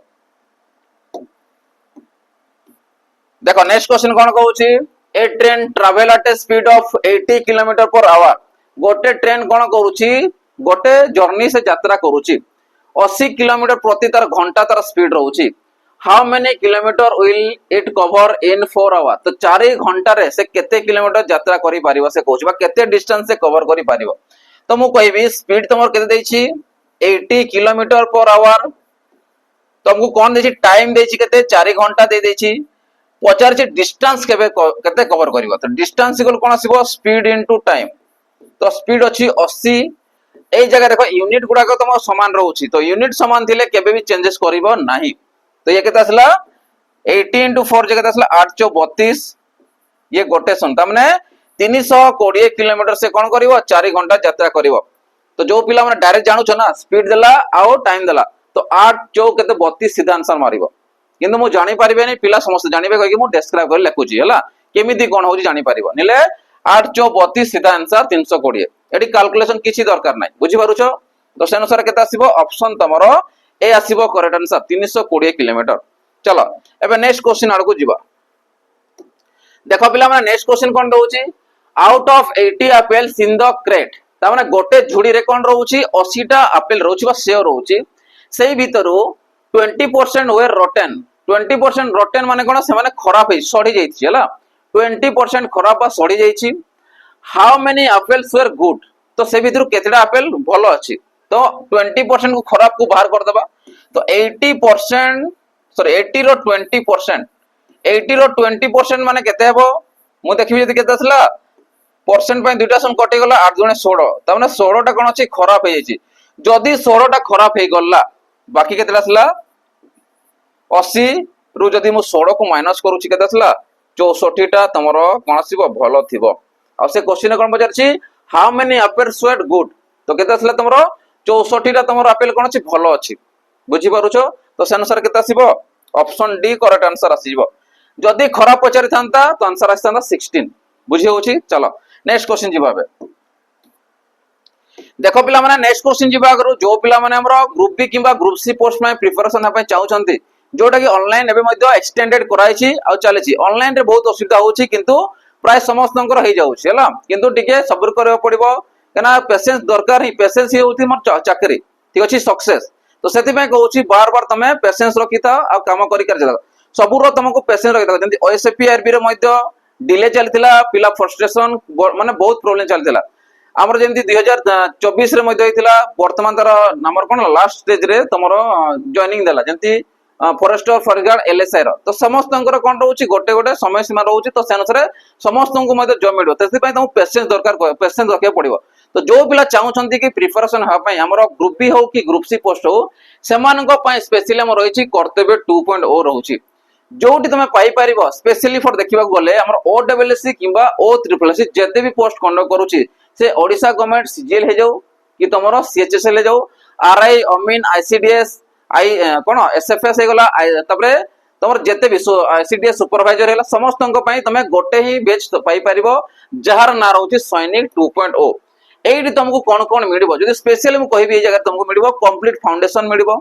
देखो नेक्स्ट क्वेश्चन कोन कहूची a train travel at a speed of 80 kilometre per hour. गोटे ट्रेन कोन करूची गोटे जर्नी से यात्रा करूची 80 किलोमीटर प्रति तार घंटा तार स्पीड रहूची। How many kilometre will it cover in 4 hour. तो 4 घंटा रे से केते किलोमीटर यात्रा करि पारिबो से कहूची बा केते डिस्टेंस से कवर करि पारिबो। तो मु कहबी स्पीड तमर केते देछि 80 किलोमीटर पर आवर। तुमको कोन देछि टाइम देछि केते 4 घंटा दे देछि। पचार से डिस्टेंस केते कवर करिवो। तो डिस्टेंस इक्वल कोन आसीबो स्पीड इनटू टाइम। तो स्पीड अछि 80। ए जगह देखो यूनिट गुडा को तम समान रहउछि, तो यूनिट समान थिले केबे भी चेंजेस करिवो नाही। तो ये केते आसला 80 इनटू 4 जगह आसला 8 4 32 ये गोटे सन त माने 320 किलोमीटर से कोन करिवो 4 घंटा यात्रा करिवो। तो जो पिला माने डायरेक्ट जानु छ ना स्पीड देला आउ टाइम देला तो 8 4 केते 32 सीधा आंसर मारिवो। किंतु मु जानि परिबेनी पिला समस्त जानिबे कहि मु डिस्क्राइब कर लेखुची हला केमिति कोन होजी जानि परिबो। निले 8 4 32 सीधा आंसर 320। एडी कैलकुलेशन किछि दरकार नै। बुझि पारुछो। तो से अनुसार केते आसीबो ऑप्शन तमरो ए आसीबो करेक्ट आंसर 320 किलोमीटर। चलो एबे नेक्स्ट क्वेश्चन आड़ को जीवा। देखो पिला माने नेक्स्ट क्वेश्चन कोन रहउची out of 80 apples in the crate. ता माने गोटे झुडी रे कोन रहउची 80 टा एप्पल रहउची बा सेव रहउची। सेही भितरु 20% वे रोटेन। 20% रोटेन माने कोन से माने खराब है सड़ी जाईछि हला। 20% खराब बा सड़ी जाईछि how many apples were good तो से भितर केतेटा एप्पल भलो अछि तो 20% को खराब को बाहर कर दबा तो 80% सॉरी 80 रो 20% 80 रो 20% माने केते हेबो मु देखिबि जदि केते असला परसेंट पे दुटा सम कटि गला 8 गुणे 16 त माने 16 टा कोन अछि खराब हे जायछि जदि 16 टा खराब हे गला बाकी केते असला 80 रु जदि मु 16 को माइनस करूछि केते असला 64 टा तमरो कोन आसीबो भलो थिबो आ से क्वेश्चन कोन पचारछि how many apples were good तो केते असला तमरो 64 टा तमरो एप्पल कोन अछि भलो अछि बुझि पारुछो तो से अनुसार केते आसीबो ऑप्शन डी करेक्ट आंसर आसीबो जदि खराब पचारि थांता तो आंसर आछतांता 16 बुझि होछि चलो नेक्स्ट क्वेश्चन जिबाबे देखो पिला माने नेक्स्ट क्वेश्चन जिबा करू जो पिला माने हमरो ग्रुप बी किबा ग्रुप सी पोस्ट में प्रिपरेशन हपय चाहू छथि जोटा कि ऑनलाइन एबे मध्ये एक्सटेंडेड कराइछि आ चलेछि ऑनलाइन रे बहुत असुविधा होछि किंतु प्राय समस्तनकर हो जाउछि हला किंतु टिके सब्र करबा पड़िबो केना पेशेंस दरकार ही पेशेंस ही होथि मोर चाकरी ठीक अछि सक्सेस तो सेति में कहउछि बार बार तमे पेशेंस रखिता आ काम करि कर जला सबुरो तुमको पेशेंस रखिता जंती ओएसपी आरबी रे मध्ये डिले चलतिला पिला फ्रस्ट्रेशन माने बहुत प्रॉब्लम चलतिला हमर जेंती 2024 रे मध्ये होइतिला वर्तमान तर नंबर कोन लास्ट स्टेज रे तमरो जॉइनिंग देला जेंती फॉरेस्टर फॉरेस्ट एलएसआई रो तो समस्तनकर कोन रहउछि गोटे गोटे समय सीमा रहउछि तो से अनुसार समस्तनको मध्ये जॉब मिलबो तसे पय तुम पेशेंस दरकार पेशेंस रखिया पड़िबो तो जो पिला चाहउछंती कि प्रिपरेशन हा पय हमरो ग्रुप बी हो कि ग्रुप सी पोस्ट हो सेमानको पय स्पेशली हम रहिछि कर्तव्य 2.0 रहउछि जोटी तुम पाई परिबो स्पेशली फॉर देखिबा गले हमर ओडब्ल्यूएससी किबा ओ ट्रिपल सी जते भी पोस्ट कंडक्ट करूछि से ओडिसा गवर्नमेंट सीजीएल हे जाऊ कि तमरो सीएचएसएल हे जाऊ आरआई अमीन आईसीडीएस आई कोन एसएफएस हे गला तबरे तमर जते भी आईसीडीएस सुपरवाइजर हेला समस्तंक पई तमे गोटे ही बेच पाई परिबो जहार ना रहउछि सैनिक 2.0 एडी तुमको कोन कोन मिलिबो जदि स्पेशली मु कहबी ए जगह तुमको मिलिबो कंप्लीट फाउंडेशन मिलिबो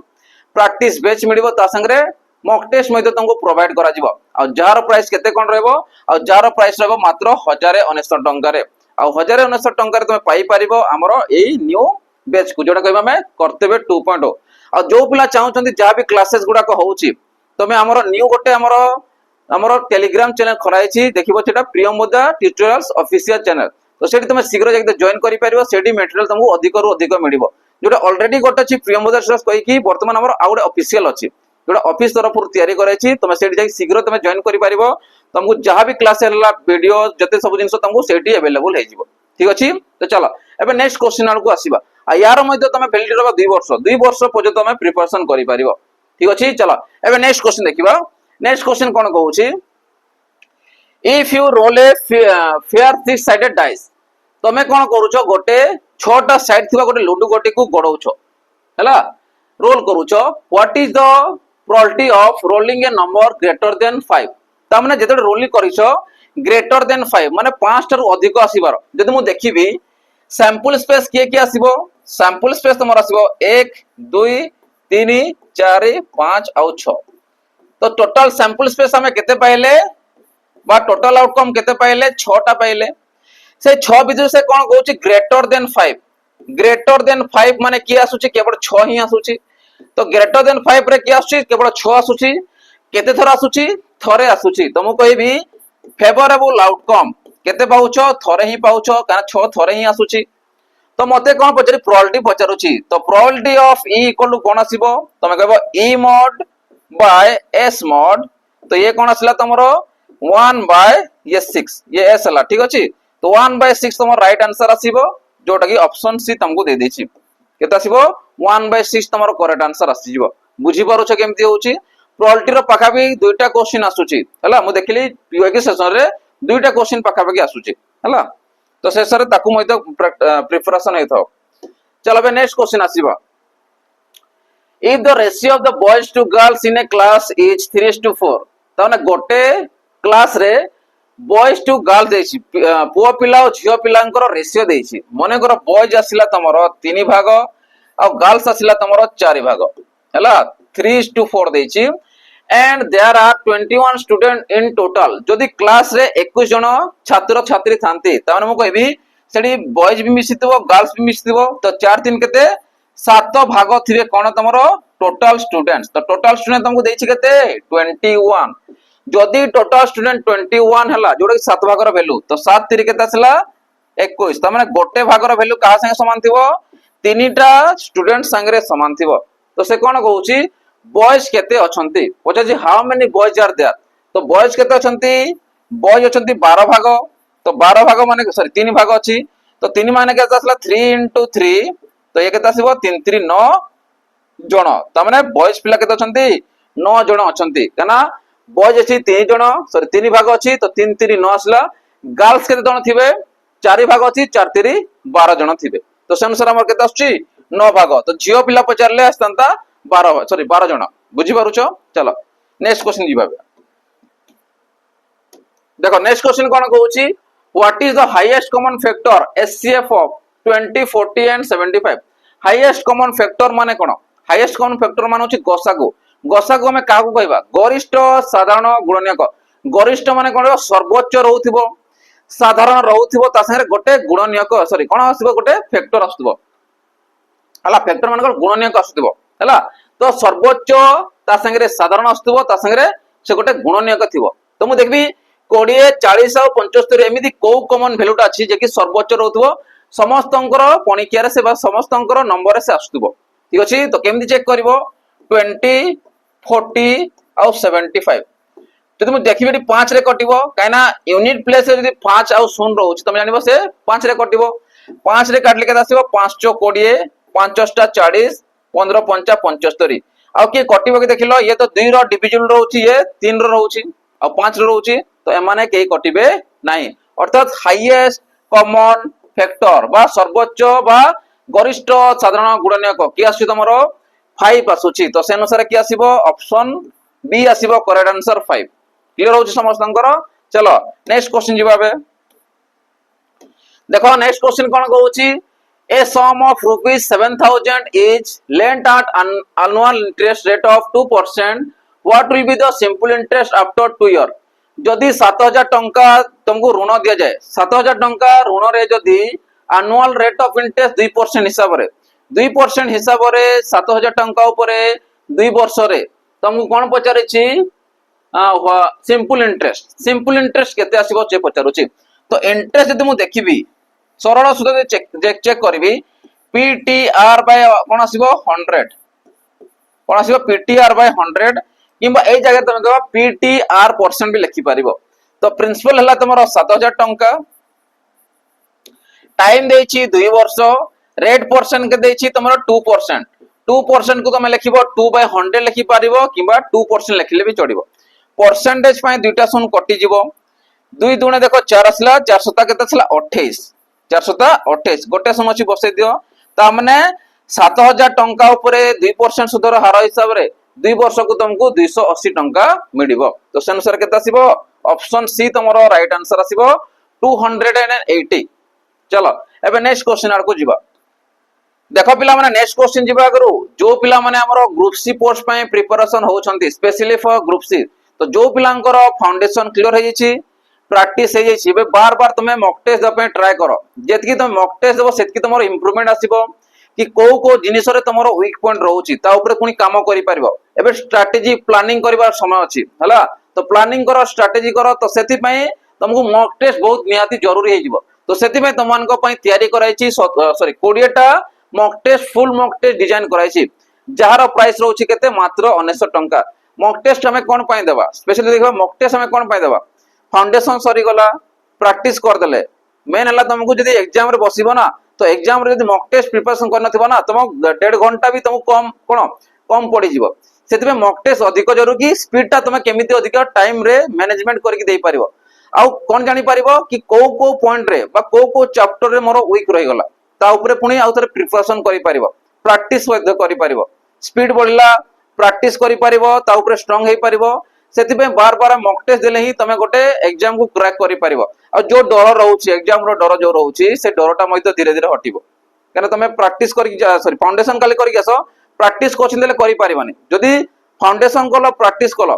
प्रैक्टिस बेच मिलिबो ता संगरे मॉक टेस्ट मध्ये तुमको प्रोवाइड करा जिवो आ जार प्राइस केते कोन रहबो आ जार प्राइस रहबो मात्र 1099 टंका रे आ 1099 टंका रे तुम पाई परिबो हमरो एई न्यू बैच को जोडा कहबा में कर्तव्य 2.0 आ जो पिला चाहउछंती जा भी क्लासेस गुडा को होउची तमे हमरो न्यू गोटे हमरो टेलीग्राम चैनल खराइची देखिबो सेटा प्रियमोदा ट्यूटोरियल्स ऑफिशियल चैनल तो सेठी तुम शीघ्र जाके जॉइन करि परिबो सेठी मटेरियल तुमको अधिक रु अधिक मिलिबो जोटा ऑलरेडी गोटे छी प्रियमोदा सर्च कहि कि वर्तमान हमरो आउडे ऑफिशियल अछि जोटा ऑफिस तरफ तैयारी कराइछि तुम सेठी जाके शीघ्र तुम जॉइन करि परिबो तुमको जहां भी क्लास हला वीडियो जते सब जिंस तुमको सेठी अवेलेबल हे जिवो ठीक अछि तो चलो एबे नेक्स्ट क्वेश्चन आल को आसीबा आ यार मध्ये तुम वैलिडिटी रबा 2 वर्ष पर्यंत तुम प्रिपरेशन करि परिबो ठीक अछि चलो एबे नेक्स्ट क्वेश्चन देखिबा नेक्स्ट क्वेश्चन कोन कहउछि if you roll a fair six sided dice तमे कोन करूछो गोटे 6टा साइड थिबा गोटे लूडो गोटे को गडौछो हला रोल करूछो what is the probability of rolling a number greater than 5 ता माने जेते रोलिंग करिसो ग्रेटर देन 5 माने 5 टारु अधिक आसीबार जदि मु देखिबी सैंपल स्पेस के आसीबो सैंपल स्पेस तमर आसीबो 1 2 3 4 5 और 6 तो टोटल सैंपल स्पेस हमें केते पाइले बा टोटल आउटकम केते पाइले 6 टा पाइले से 6 बिजु से कोन कहउची ग्रेटर देन 5 माने की आसुची केवल 6 ही आसुची तो ग्रेटर देन 5 रे की आसुची केवल 6 आसुची केते थरा आसुची थरे आसुची तो मु कहबी फेवरेबल आउटकम केते पाउछो थरे ही पाउछो कारण 6 थरे ही आसुची तो मते कोन पचरी प्रोबेबिलिटी पचारुची तो probability of e equal to कोन आसीबो तमे कहबो e mod by s mod तो ये कोन आसला तमरो 1 बाय ये 6 ये s हला ठीक अछि तो 1 बाय 6 तमरो राइट आंसर आसीबो जोटा कि ऑप्शन सी तुमको दे देछि केते आसीबो 1 बाय 6 तमरो करेक्ट आंसर आसीबो बुझी पारुछ केमति होउची प्रोबेबिलिटी रो पाखा भी दुईटा क्वेश्चन आसुची हला मु देखली पीओके सेशन रे दुईटा क्वेश्चन पाखा पाखी आसुची हला तो शेष रे ताकू मय प्रिपरेशन हे थाओ चलो बे नेक्स्ट क्वेश्चन आसीबा if the ratio of the boys to girls in a class is 3:4 ताने गोटे क्लास रे बॉयज टू गर्ल देछि पुओ पिला और झियो पिलांकर रेशियो देछि मने कर बॉयज आसिला तमरो 3 भाग और गर्ल्स आसिला तमरो 4 भाग हला 3:4 देछि and there are 21 student in total जदि क्लास रे 21 जन छात्र छात्री थांती ताने मु कहबी सेडी बॉयज भी मिसितबो गर्ल्स भी मिसितबो तो 4 3 केते 7 भाग थिबे कोन तमरो टोटल स्टूडेंट्स तो टोटल स्टूडेंट तुमको देछि केते 21 जदि टोटल स्टूडेंट 21 हला जोडे 7 भाग रो वैल्यू तो 7 3 केते आसला 21 त माने गोटे भागर वैल्यू कहा संगे समान थिबो तीनटा स्टूडेंट संगे समान थिबो तो से कोन कहूची बॉयज केते अछंती पछे जे how many boys are there तो बॉयज केते अछंती बॉयज अछंती 12 भाग तो 12 भाग माने सॉरी 3 भाग अछि तो 3 माने केते आसला 3 * 3 तो ये केते आसीबो 3 3 9 जण त माने बॉयज पिला केते अछंती 9 जण अछंती कना बॉयज अछि 3 जण सॉरी 3 भाग अछि तो 3 3 9 आसला गर्ल्स केते जण थिबे 4 भाग अछि 4 3 12 जण थिबे तो से अनुसार हमर केते आछी 9 भाग तो जियो पिला पचारले आस्तंता 12 सॉरी 12 जण बुझी पारुछो चलो नेक्स्ट क्वेश्चन जीवा देखो नेक्स्ट क्वेश्चन कोन कहूची what is the highest common factor HCF of 20 40 and 75 highest common factor माने कोन हाईएस्ट कॉमन फैक्टर माने होची गसागु गसागु हमें काहू कहबा गरिष्ठ साधारण गुणनीयक गरिष्ठ माने कोन सर्वोच्च रहउथिबो साधारण रहउथिबो ता संगे गोटे गुणनीयक सॉरी कोन आसीबो गोटे फैक्टर आसुथिबो हला फैक्टर माने गुणनीयक आसुथिबो हला तो सर्वोच्च ता संगे साधारण आसुथिबो ता संगे से गोटे गुणनीयक थिबो तो मु देखबी 20 40 और 75 एमिति को कॉमन वैल्यूटा अछि जे कि सर्वोच्च रहउथिबो समस्तंकर पणिकिया रे से बा समस्तंकर नंबर से आसुथिबो ठीक अछि तो केमिति चेक करबो 20 40 और 75 जदि मु देखिबेटी 5 रे कटिबो काइना यूनिट प्लेस रे जदि 5 और 0 रहउछि तमे जानिबो से 5 रे कटिबो 5 रे काटले केते आसीबो 5 * 20 5 * 40 15 5 75 आ के कटिबो के देखिलो ये तो 2 रो डिविजन रहउछि ये 3 रो रहउछि आ 5 रो रहउछि तो एमाने के कटिबे नाही अर्थात हाईएस्ट कॉमन फैक्टर बा सर्वोच्च बा गरिष्ठ साधारण गुणनीयक की आसी तमरो 5 आसुछि तो से अनुसार की आसीबो ऑप्शन बी आसीबो करेक्ट आंसर 5 क्लियर होछि समस्तंकर चलो नेक्स्ट क्वेश्चन जिबाबे देखो नेक्स्ट क्वेश्चन कोन कहूछि a sum of rupees 7000 is lent at an annual interest rate of 2% what will be the simple interest after 2 year जदि 7000 टंका तुमको ऋण दिया जाए 7000 टंका ऋण रे जदि एनुअल रेट ऑफ इंटरेस्ट 2% हिसाब रे 2% हिसाब रे 7000 टंका ऊपर 2 वर्ष रे तुमको कोन पचारे छी सिंपल इंटरेस्ट केते आसीबो जे पचारुची तो इंटरेस्ट जदि मु देखिबी सरल सूत्र चेक करबी पीटीआर बाय कोन आसीबो 100 कोन आसीबो पीटीआर बाय 100 किंबा ए जगह तुम कहबा पीटीआर परसेंट भी लिखि पारिबो तो प्रिंसिपल हला तमरो 7000 टंका टाइम देछि 2 वर्ष रेट परसेंट के देछि तमरो 2% 2% को तुम लिखिबो 2/100 लिखि पारिबो किंबा 2% लिखिले भी चढ़िबो परसेंटेज पय दुईटा सुन कटि जिवो 2 दुणे देखो 4 असला 400 केते असला 28 428 गोटे सुन अछि बसै दियो ता माने 7000 टंका ऊपर 2% सुदर हार हिसाब रे 2 वर्ष को तुमको 280 टंका मिलिबो तो से अनुसार केते आसीबो ऑप्शन सी तमरो राइट आंसर आसीबो 280 चलो एबे नेक्स्ट क्वेश्चन आर को जिबा देखो पिला माने नेक्स्ट क्वेश्चन जिबा करू जो पिला माने हमरो ग्रुप सी पोस्ट पय प्रिपरेशन होउछंती स्पेशली फॉर ग्रुप सी तो जो पिलांकर फाउंडेशन क्लियर हो जाईची प्रैक्टिस हो जाईची बे बार बार तुमे मॉक टेस्ट दपे ट्राई करो जेतकी तुम मॉक टेस्ट देबो सेतकी तमरो इंप्रूवमेंट आसीबो कि को जिनिस रे तमरो वीक पॉइंट रहउची ता ऊपर पुनी काम करि परिबो एबे स्ट्रेटजी प्लानिंग करबार समय अछि हला तो प्लानिंग करो स्ट्रेटजी करो तो सेति पय तुमको मॉक टेस्ट बहुत निहाती जरूरी हे जिवो तो सेति पय तमान को पय तयारी कराइची सॉरी 20 टा mock test full mock test design कराइची जहार प्राइस रहउची केते मात्र 1900 टंका मॉक टेस्ट हमें कोन पय देबा स्पेशली देखबा मॉक टेस्ट हमें कोन पय देबा फाउंडेशन सरी गला प्रैक्टिस कर देले मेन हला तुमको जदी एग्जाम रे बसिबो ना तो एग्जाम रे जदी मॉक टेस्ट प्रिपरेशन करन थिबो ना तुम 1.5 घंटा भी तुमको कम पड़ी जिवो सेति में मॉक टेस्ट अधिक जरूरी की स्पीड ता तुम केमिति अधिक टाइम रे मैनेजमेंट करके देई परिबो आ कोन जानि परिबो कि को पॉइंट रे बा को चैप्टर रे मोर वीक रहि गला ता ऊपर पुनी आ थरे प्रिपरेशन करि परिबो प्रैक्टिस वैध करि परिबो स्पीड बढ़ला प्रैक्टिस करि परिबो ता ऊपर स्ट्रांग हेई परिबो सेति पे बार बार मॉक टेस्ट देले ही तमे गोटे एग्जाम को क्रैक करि परिबो आ जो डर रहउची एग्जाम रो डर जो रहउची से डरटा मइतो धीरे धीरे हटिबो कारण तमे प्रैक्टिस करि सॉरी फाउंडेशन खाली करि आसो प्रैक्टिस कोचिन देले करि परिबानी जदी फाउंडेशन कलो प्रैक्टिस कलो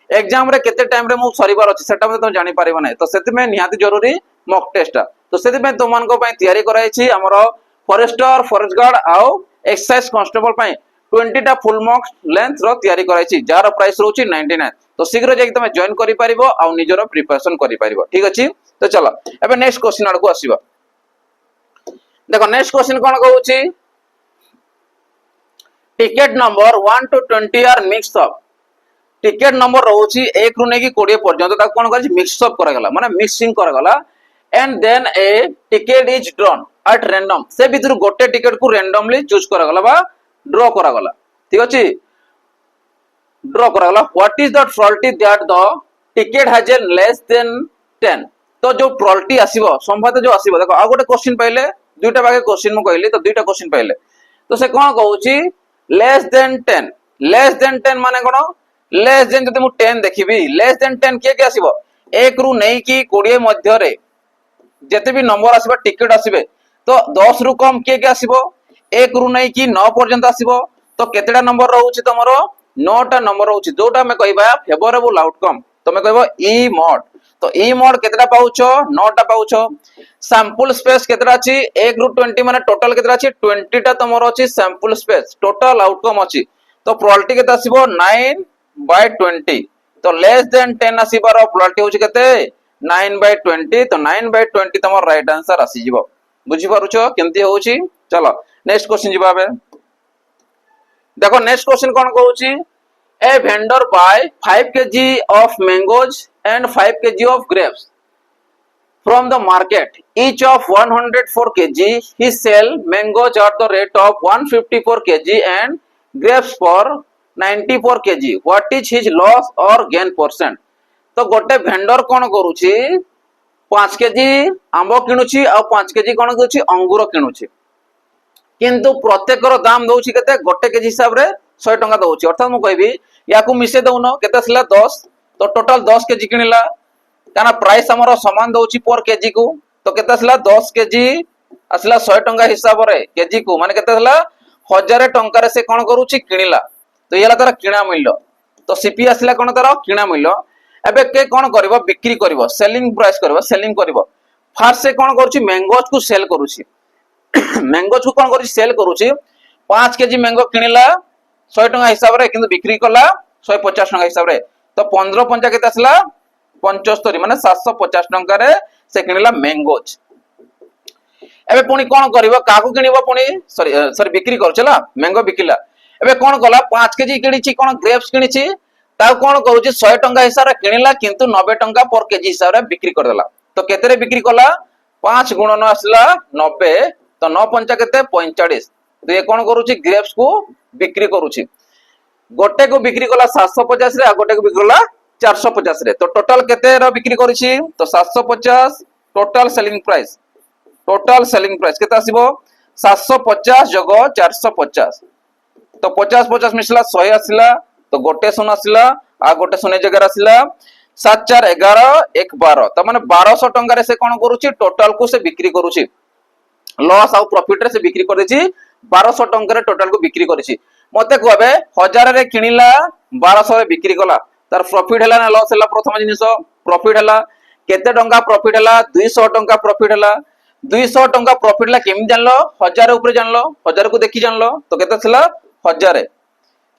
एग्जाम रे केते टाइम रे मु सरीबार अछि सेटा मते तुम जानि परिबो नै तो सेति में निहाती जरूरी मॉक टेस्ट तो सेति में तुमन को पय तयारी कराइछि हमरो फॉरेस्टर फॉरेस्ट गार्ड आउ एक्सरसाइज कांस्टेबल पय 20 टा फुल मार्क्स लेंथ रो तयारी कराइछि जार प्राइस रहउछि 99 तो शीघ्र जाई तमे जॉइन करि परिबो आ निजरो प्रिपरेशन करि परिबो ठीक अछि तो चलो एबे नेक्स्ट क्वेश्चन आड़ को आसीबा देखो नेक्स्ट क्वेश्चन कौन कहूची ticket number 1 to 20 are mix up ticket number रहउची 1 रु नै कि 20 पर्यंत ता कोन करछि मिक्स अप करगला माने मिक्सिंग करगला and then a ticket is drawn at random से भीतर गोटे टिकेट को रैंडमली चूज करगला बा ड्रॉ करगला ठीक अछि ड्रॉ करगला what is the probability that the ticket has a less than 10 तो जो प्रोबेबिलिटी आसीबो संभावना जो आसीबो देखो आ गोटे क्वेश्चन पाइले दुईटा बागे क्वेश्चन मु कहली तो दुईटा क्वेश्चन पाइले तो से कोन कहउची लेस देन 10 माने कोन लेस देन जदि मु 10 देखिबी लेस देन 10 के आसीबो 1 रु नै कि 20 मध्य रे जते भी नंबर आसीबा टिकेट आसीबे तो 10 रु कम के आसीबो 1 रु नै कि 9 पर्यंत आसीबो तो केतेडा नंबर रहउची तमरो 9 टा नंबर रहउची जोटा मैं कहबा फेवरेबल आउटकम तमे कहबो ई मॉड तो ई मॉड केतेडा पाउछो 9 टा पाउछो सैंपल स्पेस केतेडा अछि 1 रु 20 माने टोटल केतेडा अछि 20 टा तमरो अछि सैंपल स्पेस टोटल आउटकम अछि तो प्रोबेबिलिटी केते आसीबो 9/20 तो लेस देन 10 आसीबार प्रोबेबिलिटी होछि केते 9/20 तो 9/20 तमर राइट आंसर आसी जिवो बुझी पारुछो केमती होछि चलो नेक्स्ट क्वेश्चन जिबाबे देखो नेक्स्ट क्वेश्चन कोन कहउछि a vendor by 5 kg of mangoes and 5 kg of grapes from the market each of 104 kg he sell mangoes at the rate of 154 kg and grapes for 94 kg what is his loss or gain percent तो गोटे वेंडर कोन करूछि 5 kg आंबो किनुछि आ 5 kg कोन करूछि अंगूर किनुछि किंतु प्रत्येकर दाम दउछि केते गोटे केजी हिसाब रे 100 टंका दउछि अर्थात मु कहबी याकू मिसे दउनो केते असला 10 तो टोटल 10 केजी किनिला काना प्राइस हमरो समान दउछि पर केजी को तो केते असला 10 केजी असला 100 टंका हिसाब रे केजी को माने केते असला 1000 टंका रे से कोन करूछि किनिला तो येला तार किना मूल्य तो सीपी असला कोन तार किना मूल्य एबे के कोन करबो बिक्री करबो सेलिंग प्राइस करबो सेलिंग करबो फर्स्ट से कोन करूछि मैंगोज को सेल करूछि मैंगोज को कोन करूछि सेल करूछि 5 केजी मैंगो किनिला 100 टंका हिसाब रे किंतु बिक्री कला 150 टंका हिसाब रे तो 15 पंजा केते असला 75 माने 750 टंका रे से किनिला मैंगोज एबे पुनी कोन करबो काकू किनिबो पुनी सॉरी बिक्री करछला मैंगो बिकिला एबे कोन कला 5 केजी किनिछि कोन ग्रेप्स किनिछि ता कोन करूछि 100 टंका हिसाब रे किनिला किंतु 90 टंका पर केजी हिसाब रे बिक्री करदेला तो केते रे बिक्री कला 5 गुणन आसला 90 तो 9 पंचा केते 45 तो ये कोन करूछि ग्रेप्स को बिक्री करूछि गोटे को बिक्री कला 750 रे आ गोटे को बिक्री कला 450 रे तो टोटल केते रो बिक्री करिछि तो 750 टोटल सेलिंग प्राइस केते आसीबो 750 जगह 450 तो 50 50 मिसला 100 आसिला तो गोटे सुन आसिला आ गोटे सुने जगह आसिला 7 4 11 1 12 त माने 1200 टंका रे से कोन करूछि टोटल को से बिक्री करूछि लॉस आउ प्रॉफिट रे से बिक्री कर देछि 1200 टंका रे टोटल को बिक्री करिछि मते कहबे 1000 रे किनिला 1200 रे बिक्री कला तार प्रॉफिट हला ना लॉस हला प्रथम जिनिस प्रॉफिट हला केते टंका प्रॉफिट हला 200 टंका प्रॉफिट हला 200 टंका प्रॉफिट ला केम जानलो 1000 ऊपर जानलो 1000 को देखि जानलो तो केते छला 1000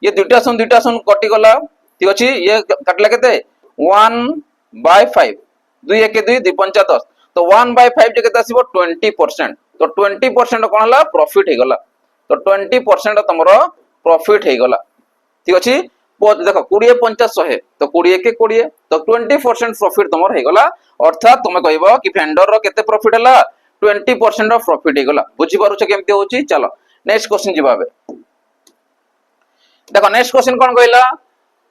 ये दुटा सुन कटि गला ठीक अछि ये कटला केते 1/5 2 1 2 2 5 10 तो 1/5 जे केते आसीबो 20% तो 20% कोन हला प्रॉफिट हे गला तो 20% तमरो प्रॉफिट हे गला ठीक अछि देखो 20 50 100 तो 20 के 20 तो 20% प्रॉफिट तमरो हे गला अर्थात तुमे कहबो कि वेंडर रो केते प्रॉफिट हला 20% ऑफ प्रॉफिट हे गला बुझी पारुछ केमते होची चलो नेक्स्ट क्वेश्चन जिबाबे देखो नेक्स्ट क्वेश्चन कोन कहला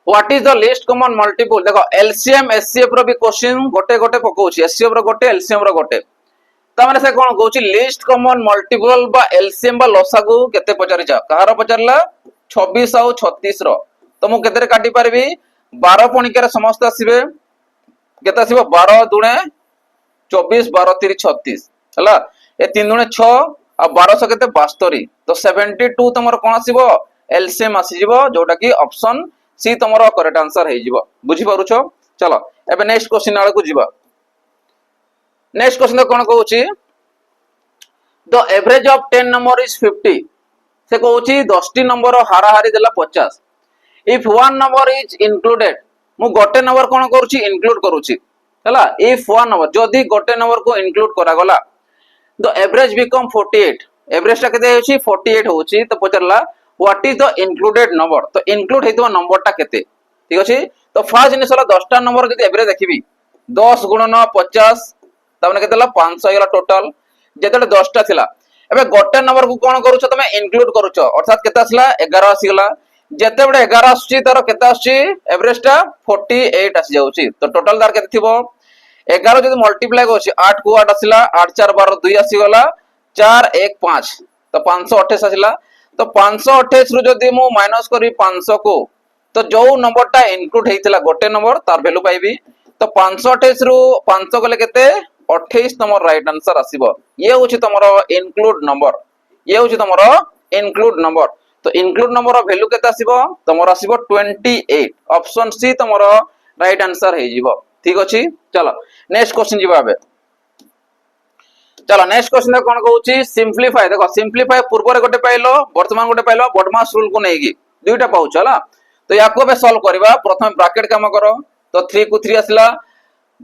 what is the least common multiple देखो एलसीएम एचसीएफ रो भी क्वेश्चन गोटे गोटे पकोछि एचसीएफ रो गोटे एलसीएम रो गोटे त माने से कोन कहउछि लीस्ट कॉमन मल्टीपल बा एलसीएम बा लसागु केते पचारि जा कहारो पचारला 26 और 36 रो तो मु केते रे काटी परबी 12 पणिका रे समस्त आसीबे केते आसीबो 12 दुणे 24 12 3 36 हला ए 3 दुणे 6 आ 1200 केते 72 तो 72 तमरो कोन आसीबो एलसीएम आसी जिवो जोटा कि ऑप्शन सी तमरो करेक्ट आंसर हे जिवो बुझी पारुछो चलो एबे नेक्स्ट क्वेश्चन आले को जिवो नेक्स्ट क्वेश्चन कोन कहउछि the average of 10 number is 50 से कहउछि 10 टी नंबर हारा हारी देला 50 if one number is included मु गोटे नंबर कोन करूछि इंक्लूड करूछि हला इफ वन नंबर जदी गोटे नंबर को इंक्लूड करा गला द एवरेज बिकम 48 एवरेज टा केते होची 48 होची तो पचरला what is the included number तो इंक्लूड हेतु नंबर टा केते ठीक अछि तो फर्स्ट जिनिस होला 10 टा नंबर जदी एवरेज देखिबी 10 गुणन 50 तमने केते होला 500 होला टोटल जेतेले 10 टा थिला एबे गोटे नंबर को कोन करूछ तमे इंक्लूड करूछ अर्थात केते आसला 11 आसीगला जेते बडे 11 आछी तार केते आछी एवरेज टा 48 आसी जाउची तो टोटल दार केते थिबो 11 जदी मल्टीप्लाई होची 8 को 8 आसीला 8 4 12 2 आसी गला 4 1 5 तो 528 आसीला तो 528 रु जदी मु माइनस करी 500 को तो जो नंबर टा इंक्लूड हेतिला गोटे नंबर तार वैल्यू पाइबी तो 528 रु 500 गले केते 28 तमर राइट आंसर आसीबो ये होची तमरो इंक्लूड नंबर ये होची तमरो इंक्लूड नंबर तो इंक्लूड नंबर वैल्यू केते आसीबो तमरो आसीबो 28 ऑप्शन सी तमरो राइट आंसर हे जिवो ठीक अछि चलो नेक्स्ट क्वेश्चन जिबा बे चलो नेक्स्ट क्वेश्चन कोन कहूची सिंपलीफाई देखो सिंपलीफाई पूर्व रे गोटे पाइलो वर्तमान गोटे पाइलो बॉडमास रूल को नेगी दुईटा पाउछ हला तो याको बे सॉल्व करबा प्रथम ब्रैकेट काम करो तो 3 को 3 आसला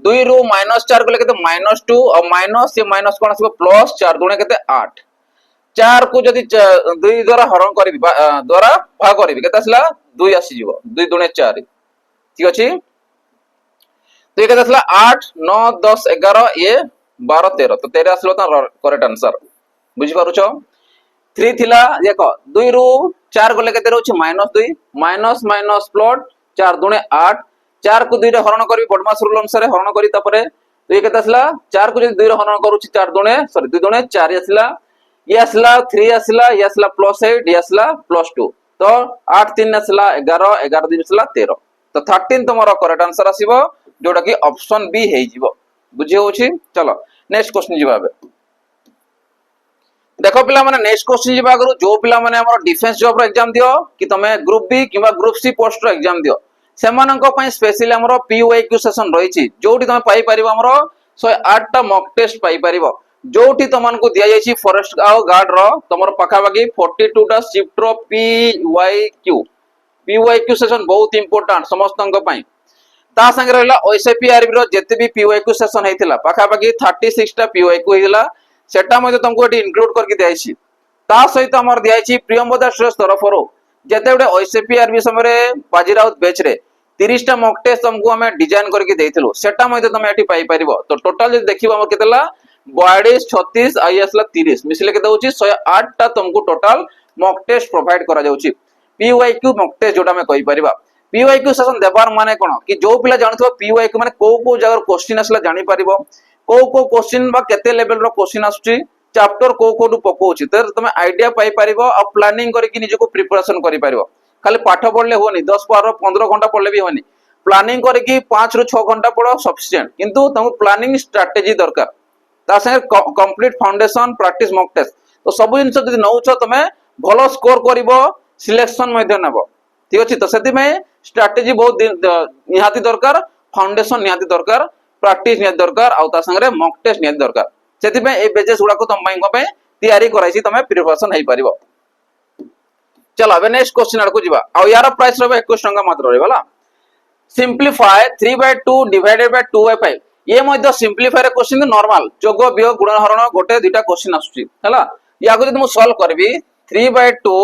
2 रु -4 गले केते -2 और माइनस ये माइनस कोन आसीबो प्लस 4 दुणे केते 8 4 को जदी 2 द्वारा हरण करबी द्वारा भाग करबी केते आसला 2 आसी जिवो 2 दुणे 4 ठीक अछि तो ये केते आसला 8 9 10 11 ये 12 13 तो 13 आसलो त करेक्ट आंसर बुझी पारुछो 3 थिला देखो 2 रु 4 गले केते रहउछि -2 माइनस माइनस प्लस 4 दुणे 8 4 को 2 रे हरण करबी बडमास रूल अनुसार हरण करी तापरे तो ये केते आसला 4 को जदी 2 रे हरण करूछि 4 दुणे सॉरी 2 दुणे 4 आसला ये आसला 3 आसला ये आसला +8 ये आसला +2 तो 8 3 आसला 11 11 2 आसला 13 तो 13 तमरो करेक्ट आंसर आसीबो जोटा कि ऑप्शन बी हे जिवो बुझी होछि चलो नेक्स्ट क्वेश्चन जिबा बे देखो पिला माने नेक्स्ट क्वेश्चन जिबा करू जो पिला माने हमर डिफेंस जॉब रो एग्जाम दियो कि तमे ग्रुप बी किबा ग्रुप सी पोस्ट रो एग्जाम दियो सेमानंको पई स्पेशली हमर पीओआईक्यू सेशन रहिछि जोटी तमे पाई परिबो हमर 108 टा मॉक टेस्ट पाई परिबो जोटी तमनको दिया जायछि फॉरेस्ट गार्ड रो तमर पखा बाकी 42 टा शिफ्ट रो पीओआईक्यू सेशन बहुत इंपोर्टेंट समस्तंको पई ता संगे रहला ओएसपीआरबी रो जते भी पीओआईक्यू सेशन हेतिला पखा बाकी 36 टा पीओआईक्यू हेला सेटा मध्ये तुमको एटी इंक्लूड करके दियाइछि ता सहित हमर दियाइछि प्रियंवदा श्रेष्ठ तरफरो जते बडे ओएसपीआरबी समरे बाजीराउत बैच रे 30 टा मॉक टेस्ट तुमको हमें डिजाइन करके देइथिलो सेटा मध्ये तुम एटी पाई परिबो तो टोटल जे देखिबो हमर केतला 42 36 आईएसला 30 मिसले के दउछि 108 टा तुमको टोटल मॉक टेस्ट प्रोवाइड करा जाउछि पीओआईक्यू मॉक टेस्ट जोटा में कहि परिबा पीओआईक्यू सेशन देबार माने कोन कि जो पिला जानथबो पीओआईक्यू माने को जगह क्वेश्चन असला जानि परिबो को क्वेश्चन बा केते लेवल रो क्वेश्चन आसुची चैप्टर को पकोछि त तमे आईडिया पाई परिबो और प्लानिंग करके निजे को प्रिपरेशन करि परिबो खाली पाठ पढले होनी 10 12 15 घंटा पढले भी होनी प्लानिंग करके 5 रु 6 घंटा पढो सफिशिएंट किंतु तुमको प्लानिंग स्ट्रेटजी दरकार ता संगे complete foundation practice mock test तो सब जिंस जदी नउछ तमे भलो स्कोर करिवो सिलेक्शन मध्ये नेबो ठीक अछि तो सेति में स्ट्रेटजी बहुत निहाती दरकार फाउंडेशन निहाती दरकार प्रैक्टिस निहाती दरकार आ ता संगे मॉक टेस्ट निहाती दरकार सेति में ए बेजेस गुडा को तम पे तैयारी कराइछि तमे प्रिपरेशन हेइ परिबो चलो अब नेक्स्ट क्वेश्चन आड़ को जिबा आ यार प्राइस रहबे 21 टंका मात्र रहबला सिंपलीफाई 3/2 डिवाइडेड बाय 2/5 ये मध्ये सिंपलीफाई रे क्वेश्चन नॉर्मल जोग वियोग गुणन हरण गोटे दुटा क्वेश्चन आसुची हला या को जदि मु सॉल्व करबी 3/2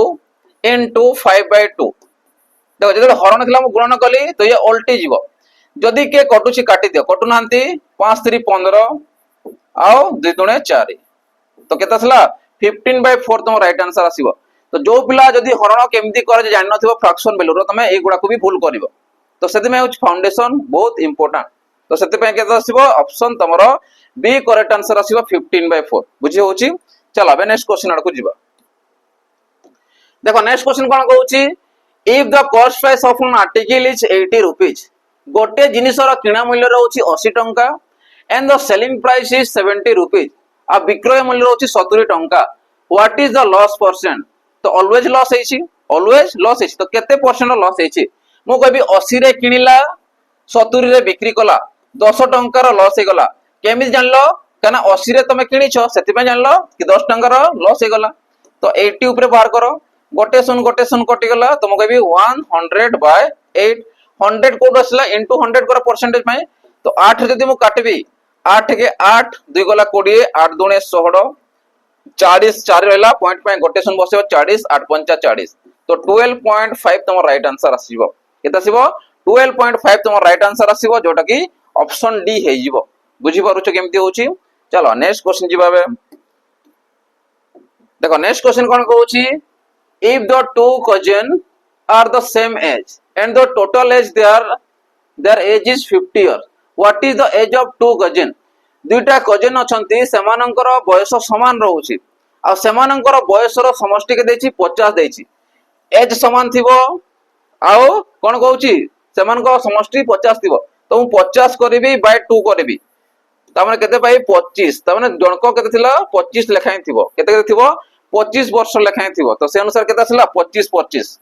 इनटू 5/2 देखो जदि हरण थिला मु गुणन कली तो ये उल्टी जिवो जदि के कटुची काटी दियो कटु नांती 5 3 15 आओ 2 दुणे 4 तो केता थला 15/4 तुम राइट आंसर आसीबो तो जो पिला जदि हरण केमती करे जानि नथिबो फ्रैक्शन वैल्यू रो तमे ए गुडा को भी भूल करिवो तो सेति में फाउंडेशन बहुत इंपोर्टेंट तो सेति पे केता आसीबो ऑप्शन तमरो बी करेक्ट आंसर आसीबो 15/4 बुझी होची चलो अब नेक्स्ट क्वेश्चन आड़ को जिबा देखो नेक्स्ट क्वेश्चन कोन कहूची if the cost price of an article is 80 rupees गोटे जिनिसर किना मूल्य रहउची 80 टंका and the selling price is 70 rupees आ विक्रय मूल्य रहउची 70 टंका what is the loss percent तो ऑलवेज लॉस हेची ऑलवेज लॉस हेची तो केते परसेंट लॉस हेची मु कहबी 80 रे किनिला 70 रे बिक्री कला 10 टंकार लॉस हे गला केमिति जानलो कना 80 रे तमे किनिछो सेति पे जानलो कि 10 टंकार लॉस हे गला तो 80 ऊपर बाहर करो गोटे सुन कटि गला तो मु कहबी 100/8 100 कोड असला इनटू 100 कर परसेंटेज में तो 8 जदि मु काटबी 8 के 8 2 गला 20 8 दुणे 16 40 4 रहला पॉइंट पे गोटे सुन बसेबो 40 8 पंचा 40 तो 12.5 तम राइट आंसर आसीबो केता आसीबो 12.5 तम राइट आंसर आसीबो जोटा की ऑप्शन डी हे जिवो बुझी पारुछ केमती होची। चलो नेक्स्ट क्वेश्चन जिबाबे देखो नेक्स्ट क्वेश्चन कोन कहूची if the two cousin are the same age and the total age their age is 50 years what is the age of two cousin दुईटा कजिन अछंती सेमानंकर बयस समान रहउची आ सेमानंकर बयसर समष्टि के देछि 50 देछि एज समान थिबो आउ कोन कहूची सेमानकर समष्टि 50 थिबो तो मु 50 करबी बाय 2 करबी तामने केते पाई 25 तामने जणको केते थिला 25 लेखाई थिबो केते केते थिबो 25 वर्ष लेखाई थिबो तो से अनुसार केते आसला 25 25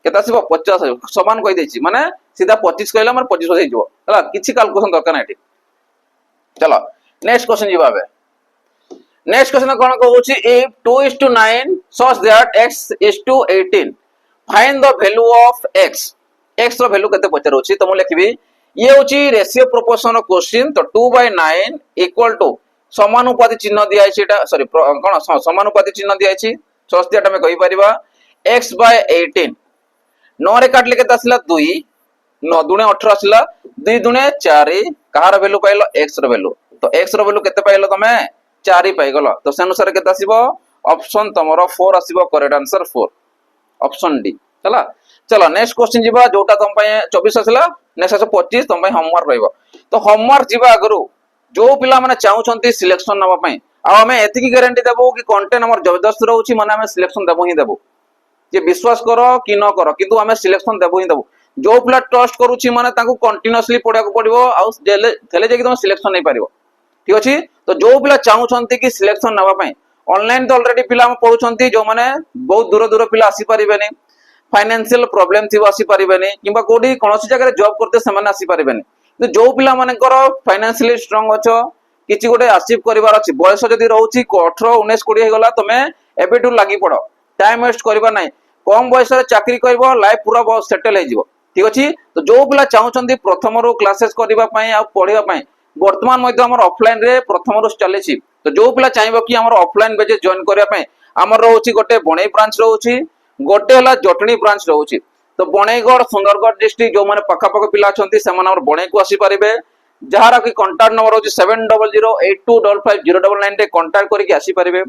केते आसीबो 50 समान कहि देछि माने सीधा 25 कहला माने 25 हो जिवो हला किछि कैलकुलेशन दरकार नै एठी। चलो नेक्स्ट क्वेश्चन जिबाबे नेक्स्ट क्वेश्चन कोन कहूची if 2:9 such that x is to 18 find the value of x x रो वैल्यू केते पचरोची तो मु लिखबी ये होची रेशियो प्रोपोर्शन क्वेश्चन तो 2/9 इक्वल टू समानुपाती चिन्ह दिया है एटा सॉरी कोन समानुपाती चिन्ह दिया है सच दियाटा में कहि परिबा x/18 9 रे काटले केते आसला 2 9 दुणे 18 आसला 2 दुणे 4 कहार वैल्यू पाइलो x रो वैल्यू तो x रो वैल्यू केते पाइलो तमे 4 पाइ गलो तो से अनुसार केते आसीबो ऑप्शन तमरो 4 आसीबो करेक्ट आंसर 4 ऑप्शन डी चला। चलो नेक्स्ट क्वेश्चन जीवा जोटा तुम पय 24 आसला नेक्स्ट 25 तुम पय होमवर्क रहइबो तो होमवर्क जीवा अगरु जो पिला माने चाहउछंती सिलेक्शन नबा पय आ हमें एतिकी गारंटी देबो कि कंटेंट हमर जबरदस्त रहउची माने हमें सिलेक्शन देबो ही देबो जे विश्वास करो कि न करो किंतु हमें सिलेक्शन देबो ही देबो जो पिला ट्रस्ट करूची माने ताको कंटीन्यूअसली पढिया को पड़िबो आ थेले जे कि तुम सिलेक्शन नै पारिबो ठीक अछि। तो जो पिला चाहउछंती कि सिलेक्शन नबा पय ऑनलाइन तो ऑलरेडी पिला पढुछंती जो माने बहुत दूर दूर पिला आसी परिबेनी फाइनेंशियल प्रॉब्लम थी आसी परिबेनी किबा कोडी कोनोसी जगह जॉब करते समान आसी परिबेनी तो जो पिला मानकर फाइनेंशियली स्ट्रांग अछ किछि गोटे अचीव करिवार अछि बयस जदी रहउची 18 19 20 हे गला तमे एबेटू लागि पड़ो टाइम वेस्ट करबा नै कम बयस रे चाकरी करबो लाइफ पूरा सेटल हे जिवो ठीक अछि। तो जो पिला चाहउछंती प्रथम रो क्लासेस करबा पय आ पढिबा पय वर्तमान मध्ये हमर ऑफलाइन रे प्रथम रो चले छी तो जो पिला चाहबो कि हमर ऑफलाइन बेजे जॉइन करबा पय हमर रहउची गोटे बणई ब्रांच रहउची गोटे हला जटनी ब्रांच रहउची तो बणईगढ़ सुंदरगढ़ डिस्ट्रिक्ट जो माने पक्का पक्का पिला अछंती से माने हमर बणई को आसी परिबे जहार कि कांटेक्ट नंबर होची 7008255099 रे कांटेक्ट करिक आसी परिबे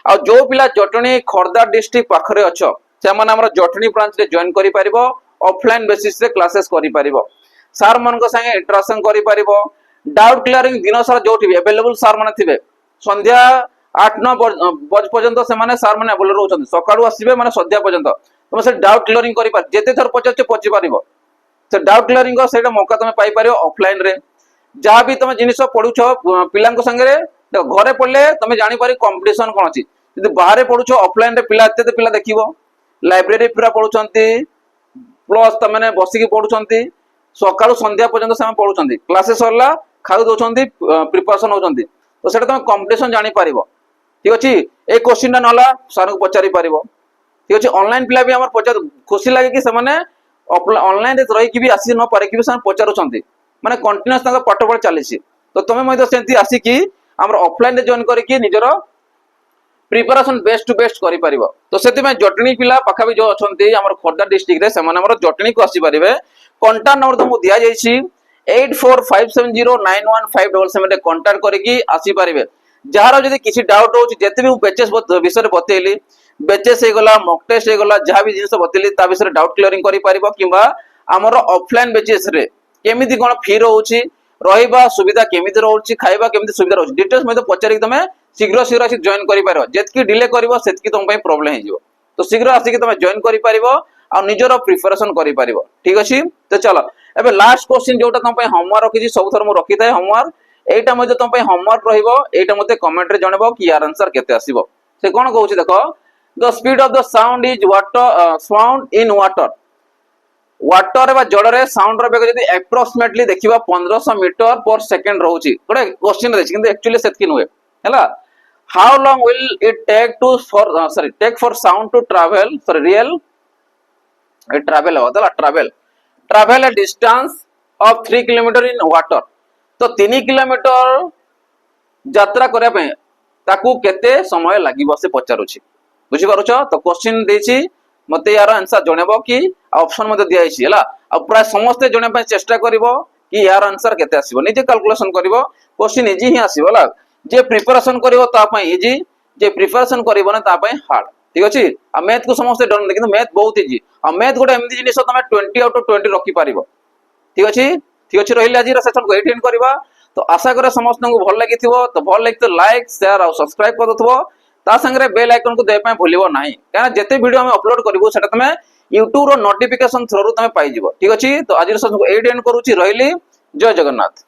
आ जो पिला जटनी खोरदा डिस्ट्रिक्ट पाखरे अछ से माने हमर जटनी ब्रांच रे जॉइन करि परिबो ऑफलाइन बेसिस रे क्लासेस करि परिबो सर मन को संगे इंटरेक्शन करि परिबो डाउट क्लियरिंग दिन सारा जो टिबे अवेलेबल सर माने थिबे संध्या 8-9 बज पर्यंत से माने सर माने अवेलेबल रहउछन सकाळू आसीबे माने संध्या पर्यंत तुम से डाउट क्लियरिंग करि पार जेते थर पचचे पचि पारिबो से डाउट क्लियरिंग सेटा मौका तुम पाई पारिबो ऑफलाइन रे जहां भी तुम जिनिस पढुछो पिलांक संगे रे घरे पढले तुम जानि पारि कंपटीशन कोन अछि यदि बाहर पढुछो ऑफलाइन रे पिला एते पिला देखिबो लाइब्रेरी पूरा पढुछंती प्लस तमने बसिकी पढुछंती सकाळू संध्या पर्यंत से पढुछंती क्लासेस सरला खाउ दोछंती प्रिपरेशन होछंती तो सेटा तुम कंपटीशन जानि पारिबो ठीक अछि। ए क्वेश्चन ना नला सर को पचारि पारिबो ठीक अछि। ऑनलाइन पिला भी हमर पचार खुशी लागे कि से माने ऑनलाइन रे रही कि भी आसी न पारे कि भी से पचारुछंती माने कंटीन्यूअस ताका पाठ पढ चलीछि तो तमे मध्ये सेंती आसी कि हमर ऑफलाइन रे जॉइन करि कि निजरो प्रिपरेशन बेस्ट टू बेस्ट करि पारिबो तो सेति में जटनी पिला पखा भी जो अछंती हमर खोरदा डिस्ट्रिक्ट रे से माने हमर जटनी को आसी पारिबे कांटेक्ट नंबर तुमको दिया जाईछि 8457091577 रे कांटेक्ट करि कि आसी पारिबे जहार जदी किछि डाउट होछि जेते भी बेचेस विषय रे बतेली बेचेस हे गला मॉक टेस्ट हे गला जहां भी जिंस बतेली ता विषय रे डाउट क्लियरिंग करि पारिबो किबा हमर ऑफलाइन बेचेस रे केमिति कोन फी रहउछि रहिबा सुविधा केमिति रहउछि खाइबा केमिति सुविधा रहउछि डिटेल्स में तो पचारि तमे शीघ्र शीघ्र आसी जॉइन करि पारो जेतकी डिले करबो सेतकी तुम पय प्रॉब्लम हे जिवो तो शीघ्र आसी कि तमे जॉइन करि पारिबो आ निजरो प्रिपरेशन करि पारिबो ठीक अछि। तो चलो एबे लास्ट क्वेश्चन जोटा तुम पय होमवर्क रखिछि सब थर मु रखि थाए होमवर्क एटा मध्ये तुम पय होमवर्क रहिबो एटा मते कमेंट रे जणबो कि यार आंसर केते आसीबो से कोन कहउछि देखो the speed of the sound is water sound in water water बा जड़ रे साउंड रो बेग जदी अप्रोक्सीमेटली देखिबा 1500 मीटर पर सेकंड रहउछि गोटे क्वेश्चन रे किंतु एक्चुअली सेतकी नुहे हला how long will it take to for sound to travel real it travel होता travel a distance of 3 kilometre in water तो 3 किलोमीटर यात्रा करबा पे ताकू केते समय लागिवो से पचारुछि बुझि पारुछ तो क्वेश्चन देछि मते यार आंसर जणेबो कि ऑप्शन मते दिया छि हला अब प्राय समस्त जणे पे चेष्टा करिवो कि यार आंसर केते आसीबो निजे कैलकुलेशन करिवो क्वेश्चन इजी ही आसीबो हला जे प्रिपरेशन करिवो ता पय इजी जे प्रिपरेशन करिवो ना ता पय हार्ड ठीक अछि आ मैथ को समस्त डर किंतु मैथ बहुत इजी आ मैथ गोटे एमदी जिनिस तमे 20 आउट ऑफ 20 रखि पारिबो ठीक अछि रहिले आज सेशन को एटेंड करबा तो आशा करे समस्त को भल लागिथिबो तो भल लागितो लाइक शेयर और सब्सक्राइब कर दथबो ता संगे बेल आइकन को दे पाए भूलिबो नाही काना जते वीडियो हम अपलोड करबो सेटा तमे YouTube रो नोटिफिकेशन थ्रू तमे पाई जिवो ठीक अछि तो आज सेशन को एटेंड करूची रहिले जय जगन्नाथ।